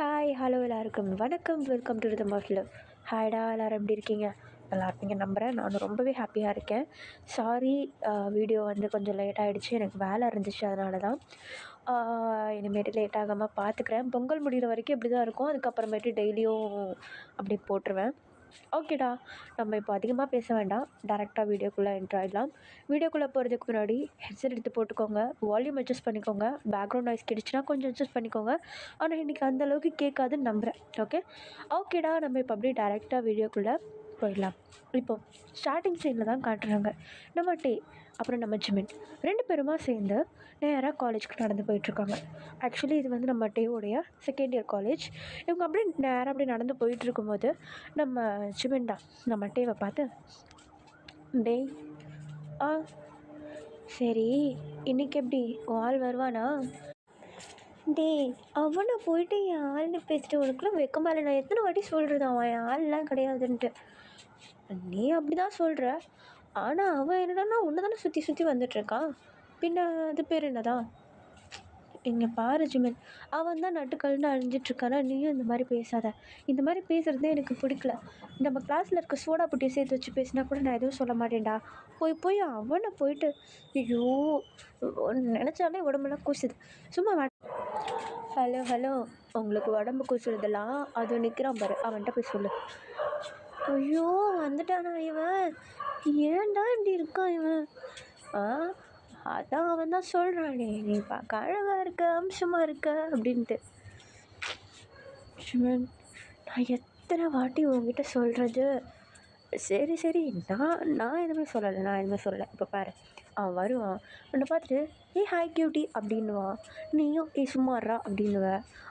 Hi hello எல்லாருக்கும் வணக்கம். Welcome to rhythm of love. ஹாய்டா, எல்லோரும் எப்படி இருக்கீங்க? நல்லா இருப்பீங்க நம்புகிறேன். நான் ரொம்பவே ஹாப்பியாக இருக்கேன். சாரி, வீடியோ கொஞ்சம் லேட் ஆகிடுச்சு. எனக்கு வேலை இருந்துச்சு, அதனால தான். இனிமேட்டு லேட் ஆகாமல் பார்த்துக்கிறேன். பொங்கல் முடிகிற வரைக்கும் இப்படி தான் இருக்கும். அதுக்கப்புறமேட்டு டெய்லியும் அப்படி போட்டுருவேன். ஓகேடா, நம்ம இப்போ அதிகமாக பேச வேண்டாம். டேரெக்டாக வீடியோக்குள்ளே என்ட்ரு ஆகிடலாம். வீடியோக்குள்ளே போகிறதுக்கு முன்னாடி ஹெட்செட் எடுத்து போட்டுக்கோங்க. வால்யூம் அட்ஜஸ்ட் பண்ணிக்கோங்க. பேக்ரவுண்ட் நாய்ஸ் கிடைச்சுன்னா கொஞ்சம் அட்ஜஸ்ட் பண்ணிக்கோங்க. ஆனால் இன்றைக்கி அந்தளவுக்கு கேட்காதுன்னு நம்புகிறேன். ஓகேடா, நம்ம இப்போ அப்படியே டேரெக்டாக வீடியோக்குள்ளே போயிடலாம். இப்போது ஸ்டார்டிங் சைடில் தான் காட்டுறாங்க. நம்ம டே அப்புறம் நம்ம ஜிமின் 2 பேருமா சேர்ந்து நேராக காலேஜுக்கு நடந்து போயிட்டுருக்காங்க. ஆக்சுவலி இது நம்ம டேவோடைய செகண்ட் இயர் காலேஜ். இவங்க அப்படியே நேராக அப்படியே நடந்து போயிட்டுருக்கும்போது நம்ம ஜிமின் தான் நம்ம டேவை பார்த்து, டேய் சரி, இன்றைக்கி எப்படி உன் ஆள் வருவானா? டேய், அவனை போயிட்டு என் ஆள்னு பேசிட்டு உனக்குலாம் வெக்கமா இல்லை? நான் எத்தனை வாட்டி சொல்கிறது அவன் என் ஆள்லாம் கிடையாதுன்ட்டு. நீ அப்படி தான் சொல்கிற, ஆனால் அவன் என்னடான்னா ஒன்று தானே சுற்றி சுற்றி வந்துட்டுருக்கான். பின்ன அது பேர் என்னதான்? இங்கே பாரு ஜிமின், அவன் தான் நட்டுக்கல்னு அழிஞ்சிட்ருக்கானா, நீயும் இந்த மாதிரி பேசாத. இந்த மாதிரி பேசுகிறதே எனக்கு பிடிக்கல. நம்ம கிளாஸில் இருக்க சோடா புட்டியை சேர்த்து வச்சு பேசினா கூட நான் எதுவும் சொல்ல மாட்டேன்டா. போய் அவனை போயிட்டு, ஐயோ நினச்சாலே உடம்புலாம் கூசுது. சும்மா ஹலோ, உங்களுக்கு உடம்பு கூசுறதெல்லாம் அது நிற்கிறான் பாரு, அவன்கிட்ட போய் சொல்லு. ஐயோ வந்துட்டானா இவன்? ஏன்டா இப்படி இருக்கான் இவன்? அதான் அவன் தான் சொல்கிறானே, நீ பார்க்க அழகாக இருக்க, அம்சமாக இருக்க அப்படின்ட்டு. நான் எத்தனை வாட்டி உங்ககிட்ட சொல்கிறது? சரி, நான் எதுவுமே சொல்லலை. இப்போ பாரு, அவன் வருவான், உன்னை பார்த்துட்டு ஹாய் கியூட்டி அப்படின்னுவான். நீயும் சும்மாறா அப்படின்னுவ.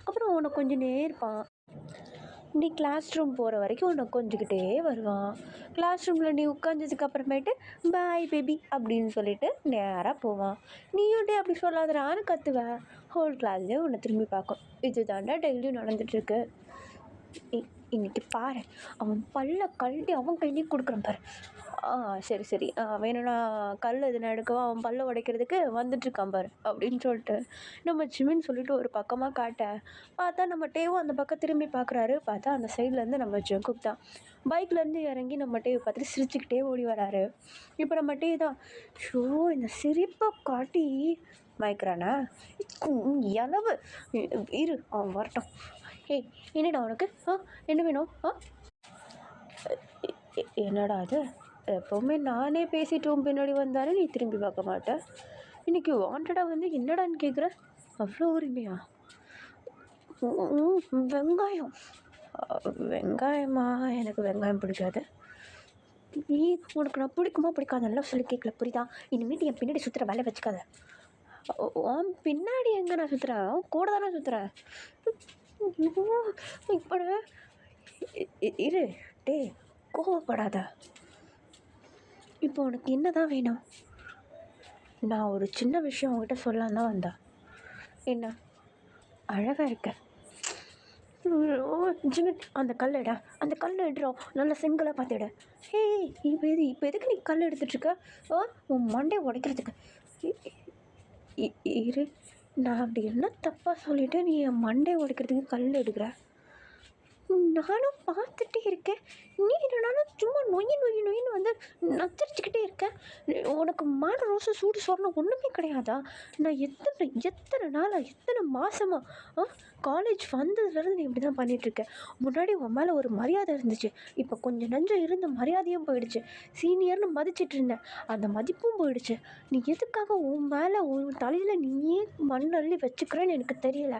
அப்புறம் உன்னை கொஞ்சம் நேர்ப்பான். நீ கிளாஸ் ரூம் போகிற வரைக்கும் உன்னை கொஞ்சிக்கிட்டே வருவான். கிளாஸ் ரூமில் நீ உட்காந்ததுக்கு அப்புறமேட்டு பாய் பேபி அப்படின்னு சொல்லிட்டு நேராக போவான். நீயும் டே அப்படி சொல்லாதடான்னு கத்துவேன். ஹோல் கிளாஸ்லேயே உன்னை திரும்பி பார்க்கும். இது தாண்டா டெய்லியும் நடந்துகிட்ருக்கு. இன்னைக்கு பாரு, அவன் பல்ல கழட்டி அவன் கையிலேயே கொடுக்குறான் பாரு. சரி, வேணும்னா கல் எதுனா எடுக்கவா, அவன் பல்ல உடைக்கிறதுக்கு வந்துட்டுருக்கான் பாரு அப்படின்னு சொல்லிட்டு நம்ம ஜிமின்னு சொல்லிட்டு ஒரு பக்கமாக காட்ட பார்த்தா நம்ம டேவும் அந்த பக்கம் திரும்பி பார்க்குறாரு. பார்த்தா அந்த சைட்லேருந்து நம்ம ஜங்குக் தான் பைக்லேருந்து இறங்கி நம்ம டேவை பார்த்துட்டு சிரிச்சுக்கிட்டே ஓடி வராரு. இப்போ நம்ம டே தான், ஷோ இந்த சிரிப்பை காட்டி மயக்கிறானா எளவு இரு, அவன் வரட்டும். என்னடா உனக்கு? என்ன வேணும்? என்னடா அது? எப்போவுமே நானே பேசிட்டு பின்னாடி வந்தாலும் நீ திரும்பி பார்க்க மாட்டேன். இன்றைக்கி வாண்டடாக என்னடான்னு கேட்குற? அவ்வளோ உரிமையா? வெங்காயம்? வெங்காயமா? எனக்கு வெங்காயம் பிடிக்காது. நீ உனக்கு நான் பிடிக்குமா பிடிக்காதல்ல சொல்லி கேட்கல, புரியுதா? இனிமேட்டு என் பின்னாடி சுற்றுற வேலை வச்சுக்காத. பின்னாடி எங்கே நான் சுற்றுறேன்? கூட தானே சுற்றுறேன். இப்போ இரு டே, கோவப்படாத. இப்போ உனக்கு என்ன தான் வேணும்? நான் ஒரு சின்ன விஷயம் உங்ககிட்ட சொல்லலாம் தான் வந்தா. என்ன? அழகாக இருக்க. ஜிமின், அந்த கல்லடா, அந்த கல் எடுறோம், நல்லா செங்கலாக பார்த்துட. இப்போ எதுக்கு நீ கல் எடுத்துட்ருக்க? உன் மண்டையை உடைக்கிறதுக்கு. இரு, நான் அப்படி என்ன தப்பாக சொல்லிவிட்டு நீ என் மண்டையை உடைக்கிறதுக்கு கல் எடுக்கிற? நானும் பார்த்துட்டே இருக்கேன். நீ என்னன்னாலும் சும்மா நொய்யின்னு நச்சரிச்சுக்கிட்டே இருக்கேன். உனக்கு மான ரோசம் சூடு சொரணம் ஒன்றுமே கிடையாதா? நான் எத்தனை நாளாக எத்தனை மாதமாக காலேஜ் வந்ததுலேருந்து நீ இப்படி தான் பண்ணிகிட்ருக்கேன். முன்னாடி உன் மேலே ஒரு மரியாதை இருந்துச்சு, இப்போ கொஞ்சம் நஞ்சம் இருந்த மரியாதையும் போயிடுச்சு. சீனியர்னு மதிச்சிட்டு இருந்தேன், அந்த மதிப்பும் போயிடுச்சு. நீ எதுக்காக உன் மேலே உன் தலையில் நீயே மண் அள்ளி வச்சுக்கிறேன்னு எனக்கு தெரியல.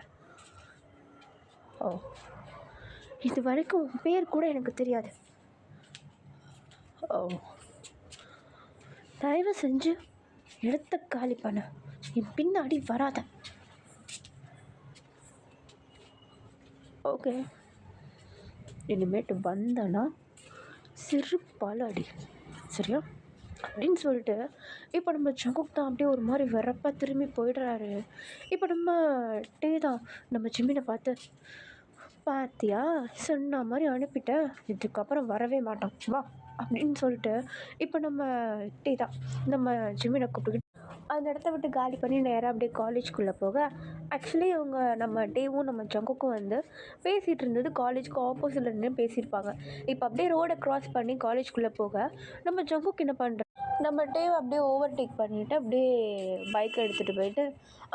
இது வரைக்கும் உன் பேர் கூட எனக்கு தெரியாது. தயவு செஞ்சு இடத்த காலி பண்ண, என் பின்னாடி வராத. ஓகே, இனிமேட்டு வந்தனா சிறுப்பால் அடி, சரியா? அப்படின்னு சொல்லிட்டு இப்போ நம்ம ஜங்குக் தான் அப்படியே ஒரு மாதிரி வெறப்பாக திரும்பி போயிடுறாரு. இப்போ நம்ம டே தான் நம்ம ஜிம்மினை பார்த்து, பார்த்தியா சொன்ன மாதிரி அனுப்பிட்டேன், இதுக்கப்புறம் வரவே மாட்டோம் வா அப்படின்னு சொல்லிட்டு இப்போ நம்ம டே தான் நம்ம ஜிம்மினை கூப்பிட்டுக்கிட்டு, அந்த இடத்த விட்டு காலி பண்ணி நேராக அப்படியே காலேஜ்குள்ளே போக, ஆக்சுவலி இவங்க நம்ம டேவும் நம்ம ஜங்குக்கும் வந்து பேசிகிட்டு இருந்தது காலேஜ்க்கு ஆப்போசிட்டில் நின்று பேசியிருப்பாங்க. இப்போ அப்படியே ரோடை க்ராஸ் பண்ணி காலேஜ்குள்ளே போக நம்ம ஜங்குக்கு என்ன பண்ணுறோம், நம்ம டேவை அப்படியே ஓவர்டேக் பண்ணிவிட்டு அப்படியே பைக்கை எடுத்துகிட்டு போயிட்டு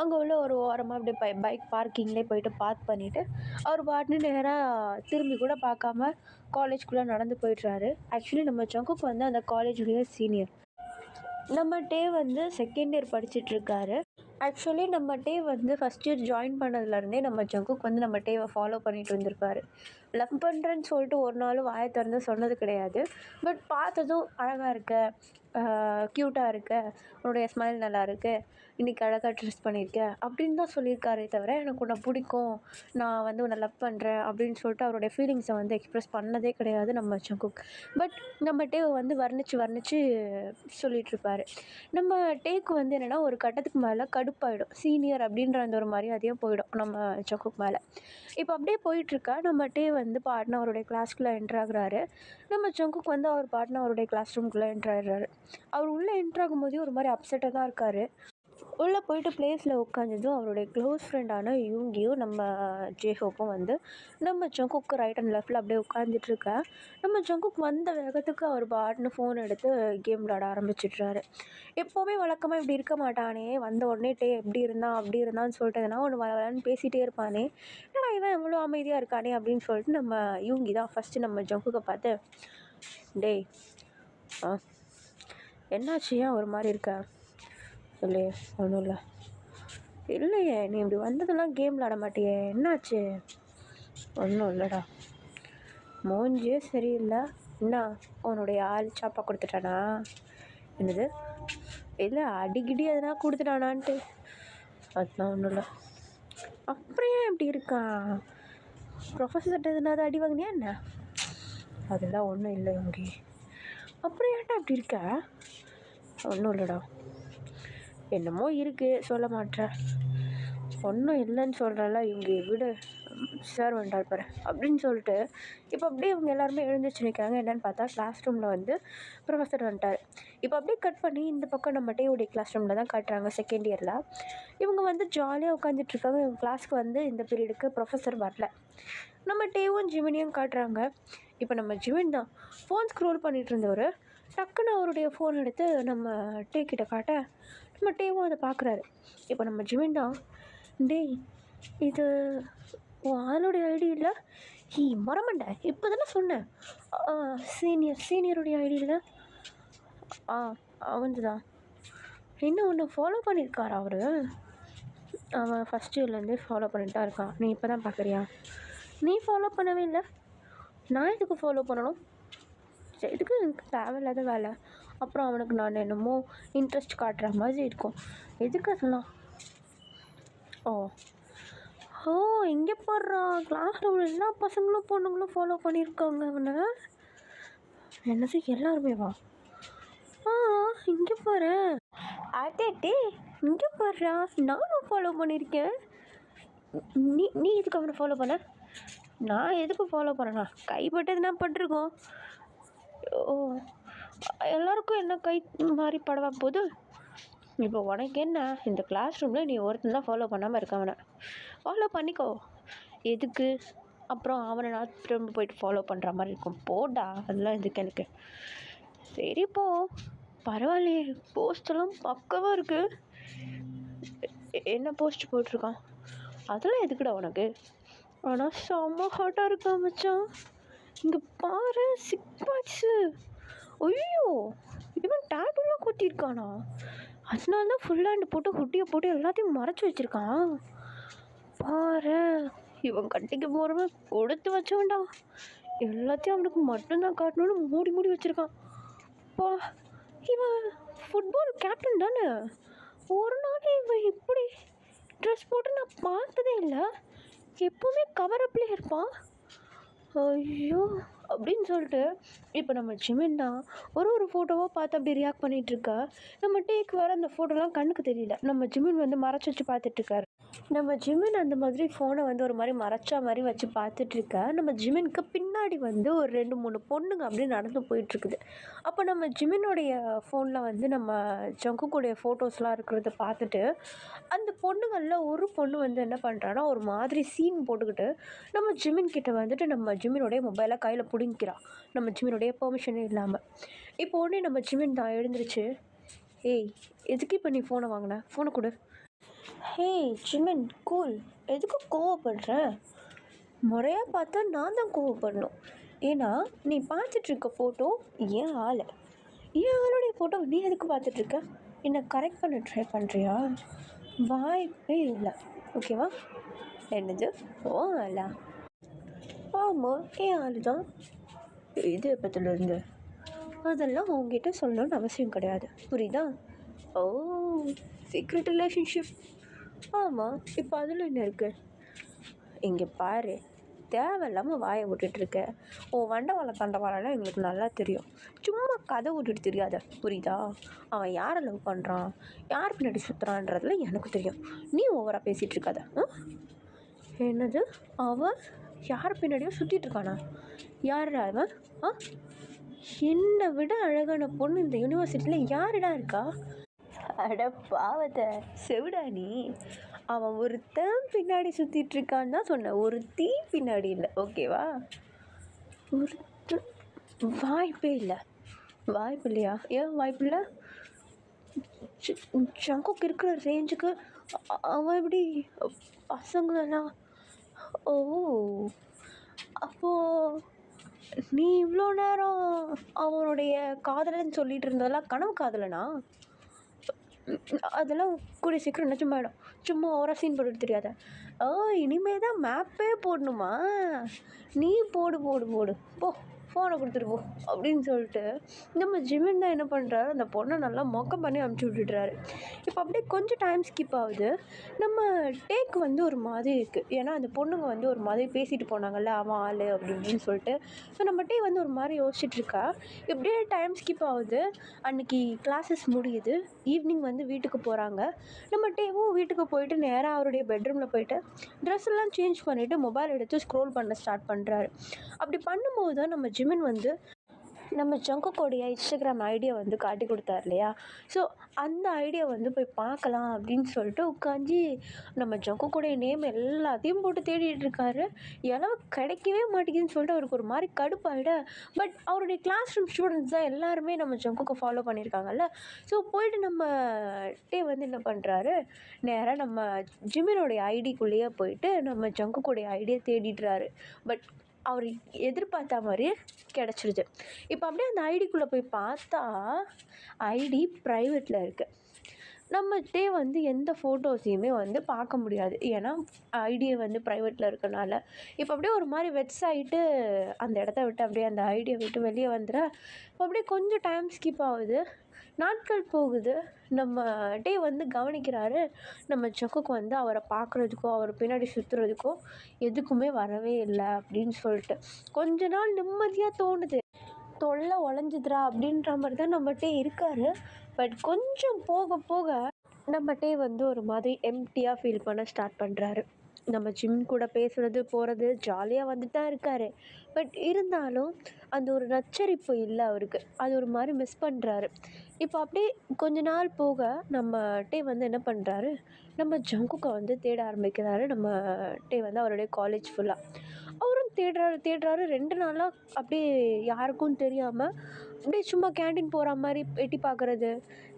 அங்கே உள்ள ஒரு ஓரமாக அப்படியே பைக் பார்க்கிங்லேயே போயிட்டு பார்க் பண்ணிவிட்டு அவர் பாட்டுன்னு நேராக திரும்பி கூட பார்க்காம காலேஜ்குள்ளே நடந்து போயிடுறாரு. ஆக்சுவலி நம்ம ஜங்குக்கு வந்து அந்த காலேஜுடைய சீனியர். நம்ம டே வந்து செகண்ட் இயர் படிச்சிட்ருக்காரு. ஆக்சுவலி நம்ம டே வந்து ஃபஸ்ட் இயர் ஜாயின் பண்ணதுலேருந்தே நம்ம ஜங்குக்கு வந்து நம்ம டேவை ஃபாலோ பண்ணிட்டு இருந்திருப்பாரு. லவ் பண்ணுறேன்னு சொல்லிட்டு ஒரு நாளும் வாயை திறந்து சொன்னது கிடையாது. பட் பார்த்ததும் அழகாக இருக்க, க்யூட்டாக இருக்க, உன்னுடைய ஸ்மைல் நல்லா இருக்கு, இன்றைக்கி அழகாக ட்ரெஸ் பண்ணியிருக்க அப்படின்னு தான் சொல்லியிருக்காரே தவிர எனக்கு உன்னை பிடிக்கும், நான் வந்து உன்னை லவ் பண்ணுறேன் அப்படின்னு சொல்லிட்டு அவருடைய ஃபீலிங்ஸை வந்து எக்ஸ்ப்ரெஸ் பண்ணதே கிடையாது நம்ம ஜங்குக். பட் நம்ம டேவை வந்து வர்ணித்து சொல்லிகிட்ருப்பாரு. நம்ம டேக்கு வந்து என்னென்னா ஒரு கட்டத்துக்கு மேலே கடுப்பாயிடும். சீனியர் அப்படின்ற அந்த ஒரு மரியாதையும் போயிடும் நம்ம ஜங்குக் மேலே. இப்போ அப்படியே போயிட்டுருக்கா நம்ம டே வந்து பாட்னா அவருடைய கிளாஸ்க்குள்ளே என்ட்ரு ஆகுறாரு. நம்ம ஜங்குக் வந்து அவர் பாட்னா அவருடைய கிளாஸ் ரூம்குள்ளே என்ட்ரு ஆகிடுறாரு. அவர் உள்ளே என்ட்ரு ஆகும்போதே ஒரு மாதிரி அப்செட்டாக தான் இருக்கார். உள்ளே போயிட்டு ப்ளேஸில் உட்காந்ததும் அவருடைய க்ளோஸ் ஃப்ரெண்டான யூங்கியும் நம்ம ஜேஹோப்பும் வந்து நம்ம ஜங்குக்கு ரைட் அண்ட் லெஃப்டில் அப்படியே உட்காந்துட்ருக்க, நம்ம ஜங்குக் வந்த வேகத்துக்கு அவர் பாட்னு ஃபோன் எடுத்து கேம் விளாட ஆரம்பிச்சிடுறாரு. எப்போவுமே வழக்கமாக இப்படி இருக்க மாட்டானே, வந்த உடனே டே எப்படி இருந்தான் அப்படி இருந்தான்னு சொல்லிட்டு எதனா ஒன்று வளன்னு பேசிகிட்டே இருப்பானே, ஏன்னா இவன் எவ்வளோ அமைதியாக இருக்கானே அப்படின்னு சொல்லிட்டு நம்ம யூங்கி தான் ஃபஸ்ட்டு நம்ம ஜங்குக்கை பார்த்து, டேய் என்னாச்சு, ஏன் ஒரு மாதிரி இருக்க? இல்லையே, ஒன்றும் இல்லை. இல்லையே, நீ இப்படி வந்ததெல்லாம் கேம் விளாட மாட்டியே, என்னாச்சு? ஒன்றும் இல்லைடா. மூஞ்சியே சரியில்லை. என்ன உன்னுடைய ஆள் சாப்பா கொடுத்துட்டானா? என்னது? இல்லை அடிக்கடி எதனா கொடுத்துட்டானான்ட்டு. அதெல்லாம் ஒன்றும் இல்லை. அப்புறம் ஏன் இப்படி இருக்கான்? ப்ரொஃபஸர்கிட்ட எதுனாவது அடி வாங்கினியா என்ன? அதெல்லாம் ஒன்றும் இல்லை இங்கே. அப்புறம் ஏன்டா இப்படி இருக்க? ஒன்றும் இல்லைடா. என்னமோ இருக்குது, சொல்ல மாட்டேன். ஒன்றும் இல்லைன்னு சொல்கிறல்ல, இங்கே விடு, சார் வந்துட்டார் பாரு அப்படின்னு சொல்லிட்டு இப்போ அப்படியே இவங்க எல்லாருமே எழுந்திரிச்சு நிற்கிறாங்க. என்னென்னு பார்த்தா கிளாஸ் ரூமில் வந்து ப்ரொஃபஸர் வந்துட்டார். இப்போ அப்படியே கட் பண்ணி இந்த பக்கம் நம்ம டேவுடைய கிளாஸ் ரூமில் தான் காட்டுறாங்க. செகண்ட் இயரில் இவங்க வந்து ஜாலியாக உட்காந்துட்ருக்காங்க. இவங்க கிளாஸ்க்கு வந்து இந்த பீரியடுக்கு ப்ரொஃபஸர் வரல. நம்ம டேவும் ஜிமினியும் காட்டுறாங்க. இப்போ நம்ம ஜிமின் தான் ஃபோன் ஸ்க்ரோல் பண்ணிகிட்டு இருந்தவர் டக்குன்னு அவருடைய ஃபோன் எடுத்து நம்ம டே கிட்ட காட்ட நம்ம டேவும் அதை பார்க்குறாரு. இப்போ நம்ம ஜிமின் தான், டேய் இது உன் ஆளுடைய ஐடி இல்லை? மறமண்டை, இப்போ தானே சொன்னேன். சீனியருடைய ஐடி இல்லை? அவந்து தான். இன்னும் ஒன்று ஃபாலோ பண்ணியிருக்காரா அவர்? அவன் ஃபஸ்ட் இயர்லேருந்தே ஃபாலோ பண்ணிட்டு தான் இருக்கான். நீ இப்போ தான் பார்க்குறியா? நீ ஃபாலோ பண்ணவே இல்லை, நான் எதுக்கு ஃபாலோ பண்ணணும்? எதுக்கு எனக்கு தேவையில்லாத வேலை. அப்புறம் அவனுக்கு நான் என்னமோ இன்ட்ரெஸ்ட் காட்டுற மாதிரி இருக்கும். எதுக்கு அதெல்லாம்? ஓ இங்கே போடுறான். கிளாஸில் உள்ள எல்லா பசங்களும் பொண்ணுங்களும் ஃபாலோ பண்ணியிருக்காங்க அவனை. என்னது எல்லாருமே வா? இங்கே பாரு. டே இங்கே பாடுறா, நானும் ஃபாலோ பண்ணியிருக்கேன். நீ எதுக்கு அவனை ஃபாலோ பண்ண? நான் எதுக்கு ஃபாலோ பண்ணேண்ணா? கைப்பட்டதுன்னா பட்டிருக்கோம். எல்லாருக்கும் என்ன கை மாதிரி படவா போகுது? இப்போ உனக்கு என்ன, இந்த கிளாஸ் ரூமில் நீ ஒருத்தன் தான் ஃபாலோ பண்ணாமல் இருக்க, அவனை ஃபாலோ பண்ணிக்கோ. எதுக்கு அப்புறம் அவனை நான் திரும்ப போயிட்டு ஃபாலோ பண்ணுற மாதிரி இருக்கும். போடா, அதெல்லாம் எதுக்கு எனக்கு? சரி போ, பரவாயில்லையே, போஸ்டெல்லாம் பக்கவாக இருக்குது. என்ன போஸ்ட் போட்டிருக்கான்? அதெல்லாம் எதுக்குடா உனக்கு? ஆனால் செம்ம ஹாட்டாக இருக்கா மச்சான். இங்கே பாரு, 6 பாக்ஸு. ஐயோ, இவன் டேட்டூலாம் குத்திருக்கானா? அதனால தான் ஃபுல் ஹேண்ட் போட்டு குட்டியை போட்டு எல்லாத்தையும் மறைச்சி வச்சுருக்கான். பாரு, இவன் கட்டிக்க போகிறவன் கொடுத்து வச்சவன்டா. எல்லாத்தையும் அவனுக்கு மட்டும்தான் காட்டணும்னு மூடி மூடி வச்சுருக்கான். பா, இவன் ஃபுட்பால் கேப்டன் தானே? ஒரு நாள் இவன் இப்படி ட்ரெஸ் போட்டு நான் பார்த்ததே இல்லை. எப்போவுமே கவரப்லேயே இருப்பான். ஐயோ அப்படின்னு சொல்லிட்டு இப்போ நம்ம ஜிமின் தான் ஒரு ஃபோட்டோவாக பார்த்து அப்படி ரியாக்ட் பண்ணிகிட்ருக்கா. நம்ம டேக்கு வேறு அந்த ஃபோட்டோலாம் கண்ணுக்கு தெரியல. நம்ம ஜிமின் வந்து மறைச்சி வச்சு பார்த்துட்ருக்காரு. நம்ம ஜிமின் அந்த மாதிரி ஃபோனை வந்து ஒரு மாதிரி மறைச்சா மாதிரி வச்சு பார்த்துட்ருக்க நம்ம ஜிமினுக்கு பின்னாடி வந்து ஒரு 2-3 பொண்ணுங்க அப்படியே நடந்து போயிட்டுருக்குது. அப்போ நம்ம ஜிமினுடைய ஃபோனில் வந்து நம்ம ஜங்குக்குடைய ஃபோட்டோஸ்லாம் இருக்கிறத பார்த்துட்டு அந்த பொண்ணுங்களில் ஒரு பொண்ணு வந்து என்ன பண்ணுறான்னா ஒரு மாதிரி சீன் போட்டுக்கிட்டு நம்ம ஜிமின் கிட்ட வந்துட்டு நம்ம ஜிமினுடைய மொபைலை கையில் பிடுங்கிக்கிறா, நம்ம ஜிமினுடைய பெர்மிஷனே இல்லாமல். இப்போ உடனே நம்ம ஜிமின் தான் எழுந்திருச்சு, ஏய் எதுக்கு இப்போ நீ ஃபோனை வாங்கின, ஃபோனை கொடு. ஹே ஜிமின் கூல், எதுக்கு கோவப்படுற? முறையாக பார்த்தா நான் தான் கோவப்படணும். ஏன்னா நீ பார்த்துட்ருக்க ஃபோட்டோ என் ஆளுடைய ஃபோட்டோ நீ எதுக்கு பார்த்துட்ருக்க? என்னை கரெக்ட் பண்ண ட்ரை பண்ணுறியா? வாய்ப்பே இல்லை, ஓகேவா? என்னது ஓ ஆளா? ஆமாம் என் ஆள் தான். இது எப்பத்துலேருந்து? அதெல்லாம் உங்ககிட்ட சொல்லணும்னு அவசியம் கிடையாது, புரியுதா? ஓ, சீக்ரெட் ரிலேஷன்ஷிப். ஆமாம், இப்போ அதில் என்ன இருக்குது? இங்கே பாரு, தேவையில்லாமல் வாயை விட்டுட்ருக்க. தண்டவாளம்லாம் எங்களுக்கு நல்லா தெரியும். சும்மா கதை விட்டுட்டு தெரியாத, புரியுதா? அவன் யாரை லவ் பண்ணுறான், யார் பின்னாடி சுற்றுறான்றதுல எனக்கு தெரியும். நீ ஓவராக பேசிகிட்டு இருக்காத. என்னது, அவன் யார் பின்னாடியும் சுற்றிட்டு இருக்கானா? யாருடா அவன்? என்னை விட அழகான பொண்ணு இந்த யூனிவர்சிட்டியில் யாருடா இருக்கா? அட பாவத்தை செவிடா நீ. அவன் ஒருத்தன் பின்னாடி சுற்றிட்டு இருக்கான்னு தான் சொன்னேன், ஒரு தீ பின்னாடி இல்லை, ஓகேவா? வாய்ப்பே இல்லை. வாய்ப்பு இல்லையா? ஏன் வாய்ப்பு இல்லை? ஜங்குக்கு இருக்கிற ரேஞ்சுக்கு அவன் எப்படி பசங்களெல்லாம்? ஓ, அப்போது நீ இவ்வளோ நேரம் அவனுடைய காதலன்னு சொல்லிட்டு இருந்ததெல்லாம் கனவு காதலனா? அதெல்லாம் கூடிய சீக்கிரம் நிஜமாயிடும். சும்மா ஓவரா சீன் போட்டுட்டு தெரியாத. இனிமே தான் மேப்பே போடணுமா? நீ போடு போடு போடு போ, ஃபோனை கொடுத்துட்டு போ அப்படின்னு சொல்லிட்டு நம்ம ஜிமின் தான் என்ன பண்ணுறாரு, அந்த பொண்ணை நல்லா மொக்கம் பண்ணி அமுச்சு விட்டுடுறாரு. இப்போ அப்படியே கொஞ்சம் டைம் ஸ்கிப் ஆகுது. நம்ம டேக் வந்து ஒரு மாதிரி இருக்குது. ஏன்னா அந்த பொண்ணுங்க வந்து ஒரு மாதிரி பேசிட்டு போனாங்கல்ல, அவன் ஆள் அப்படின்னு சொல்லிட்டு. ஸோ நம்ம டே வந்து ஒரு மாதிரி யோசிச்சுட்ருக்கா. இப்படியே டைம் ஸ்கிப் ஆகுது. அன்றைக்கி கிளாஸஸ் முடியுது. ஈவினிங் வந்து வீட்டுக்கு போகிறாங்க. நம்ம டேவும் வீட்டுக்கு போயிட்டு நேராக அவருடைய பெட்ரூமில் போயிட்டு ட்ரெஸ் எல்லாம் சேஞ்ச் பண்ணிவிட்டு மொபைல் எடுத்து ஸ்க்ரோல் பண்ண ஸ்டார்ட் பண்ணுறாரு. அப்படி பண்ணும்போது தான் நம்ம ஜிமின் வந்து நம்ம ஜங்குக்கோடைய இன்ஸ்டாகிராம் ஐடியா வந்து காட்டி கொடுத்தார் இல்லையா? ஸோ அந்த ஐடியா வந்து போய் பார்க்கலாம் அப்படின்னு சொல்லிட்டு உட்காந்து நம்ம ஜங்குக்கோடைய நேம் எல்லாத்தையும் போட்டு தேடிட்டு இருக்காரு. எல்லாம் கிடைக்கவே மாட்டேங்குதுன்னு சொல்லிட்டு அவருக்கு ஒரு மாதிரி கடுப்பாயிட. பட் அவருடைய கிளாஸ் ரூம் ஸ்டூடெண்ட்ஸ் தான் எல்லாருமே நம்ம ஜங்குக்கை ஃபாலோ பண்ணியிருக்காங்கல்ல. ஸோ போயிட்டு நம்ம டே வந்து என்ன பண்ணுறாரு, நேராக நம்ம ஜிமினோடைய ஐடிக்குள்ளேயே போயிட்டு நம்ம ஜங்குக்கோடைய ஐடியா தேடிடுறாரு. பட் அவர் எதிர்பார்த்த மாதிரி கிடச்சிருது. இப்போ அப்படியே அந்த ஐடிக்குள்ளே போய் பார்த்தா ஐடி ப்ரைவேட்டில் இருக்குது. நம்ம டே வந்து எந்த ஃபோட்டோஸையுமே வந்து பார்க்க முடியாது, ஏன்னா ஐடியை வந்து ப்ரைவேட்டில் இருக்கனால. இப்போ அப்படியே ஒரு மாதிரி வெப்சைட்டு அந்த இடத்த விட்டு அப்படியே அந்த ஐடியை விட்டு வெளியே வந்துட. அப்படியே கொஞ்சம் டைம் ஸ்கிப் ஆகுது, நாட்கள் போகுது. நம்ம டே வந்து கவனிக்கிறாரு, நம்ம ஜங்குக்கு வந்து அவரை பார்க்குறதுக்கோ அவர் பின்னாடி சுற்றுறதுக்கோ எதுக்குமே வரவே இல்லை அப்படின்னு சொல்லிட்டு கொஞ்ச நாள் நிம்மதியாக தோணுது. தொல்லை உழைஞ்சிதுரா அப்படின்ற மாதிரி தான் நம்ம டே இருக்கார். பட் கொஞ்சம் போக போக நம்ம டே வந்து ஒரு மாதிரி எம்டியாக ஃபீல் பண்ண ஸ்டார்ட் பண்ணுறாரு. நம்ம ஜிம் கூட பேசுகிறது போகிறது ஜாலியாக வந்துட்டு தான் இருக்கார். பட் இருந்தாலும் அந்த ஒரு நச்சரிப்பு இல்லை அவருக்கு. அது ஒரு மாதிரி மிஸ் பண்ணுறாரு. இப்போ அப்படியே கொஞ்ச நாள் போக நம்ம டே வந்து என்ன பண்ணுறாரு, நம்ம ஜங்குக்கை வந்து தேட ஆரம்பிக்கிறாரு. நம்ம டே வந்து அவருடைய காலேஜ் ஃபுல்லாக அவரும் தேடுறாரு 2 நாளாக அப்படியே யாருக்கும் தெரியாமல் அப்படியே சும்மா கேண்டீன் போகிற மாதிரி எட்டி பார்க்குறது,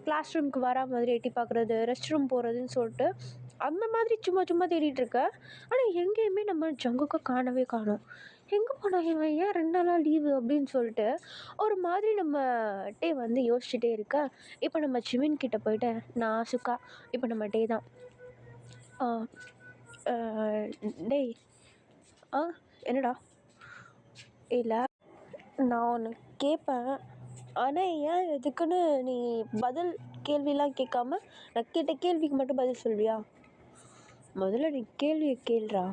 கிளாஸ் ரூமுக்கு வரா மாதிரி எட்டி பார்க்குறது, ரெஸ்ட் ரூம் போகிறதுன்னு சொல்லிட்டு அந்த மாதிரி சும்மா சும்மா தேடிட்டு இருக்க. ஆனால் எங்கேயுமே நம்ம ஜங்குக்கை காணவே காணோம். எங்கே போனா இவன், ஏன் 2 நாளாக லீவு அப்படின்னு சொல்லிட்டு ஒரு மாதிரி நம்ம டே வந்து யோசிச்சுட்டே இருக்க. இப்போ நம்ம ஜிமின் கிட்ட போயிட்டு, நான் சுக்கா, இப்போ நம்ம டே தான், டேய் என்னடா? இல்லை, நான் ஒன்று கேட்பேன், ஆனால் ஏன் எதுக்குன்னு நீ பதில் கேள்விலாம் கேட்காம நான் கேட்ட கேள்விக்கு மட்டும் பதில் சொல்வியா? முதல்ல நீ கேள்வியை கேள்றா.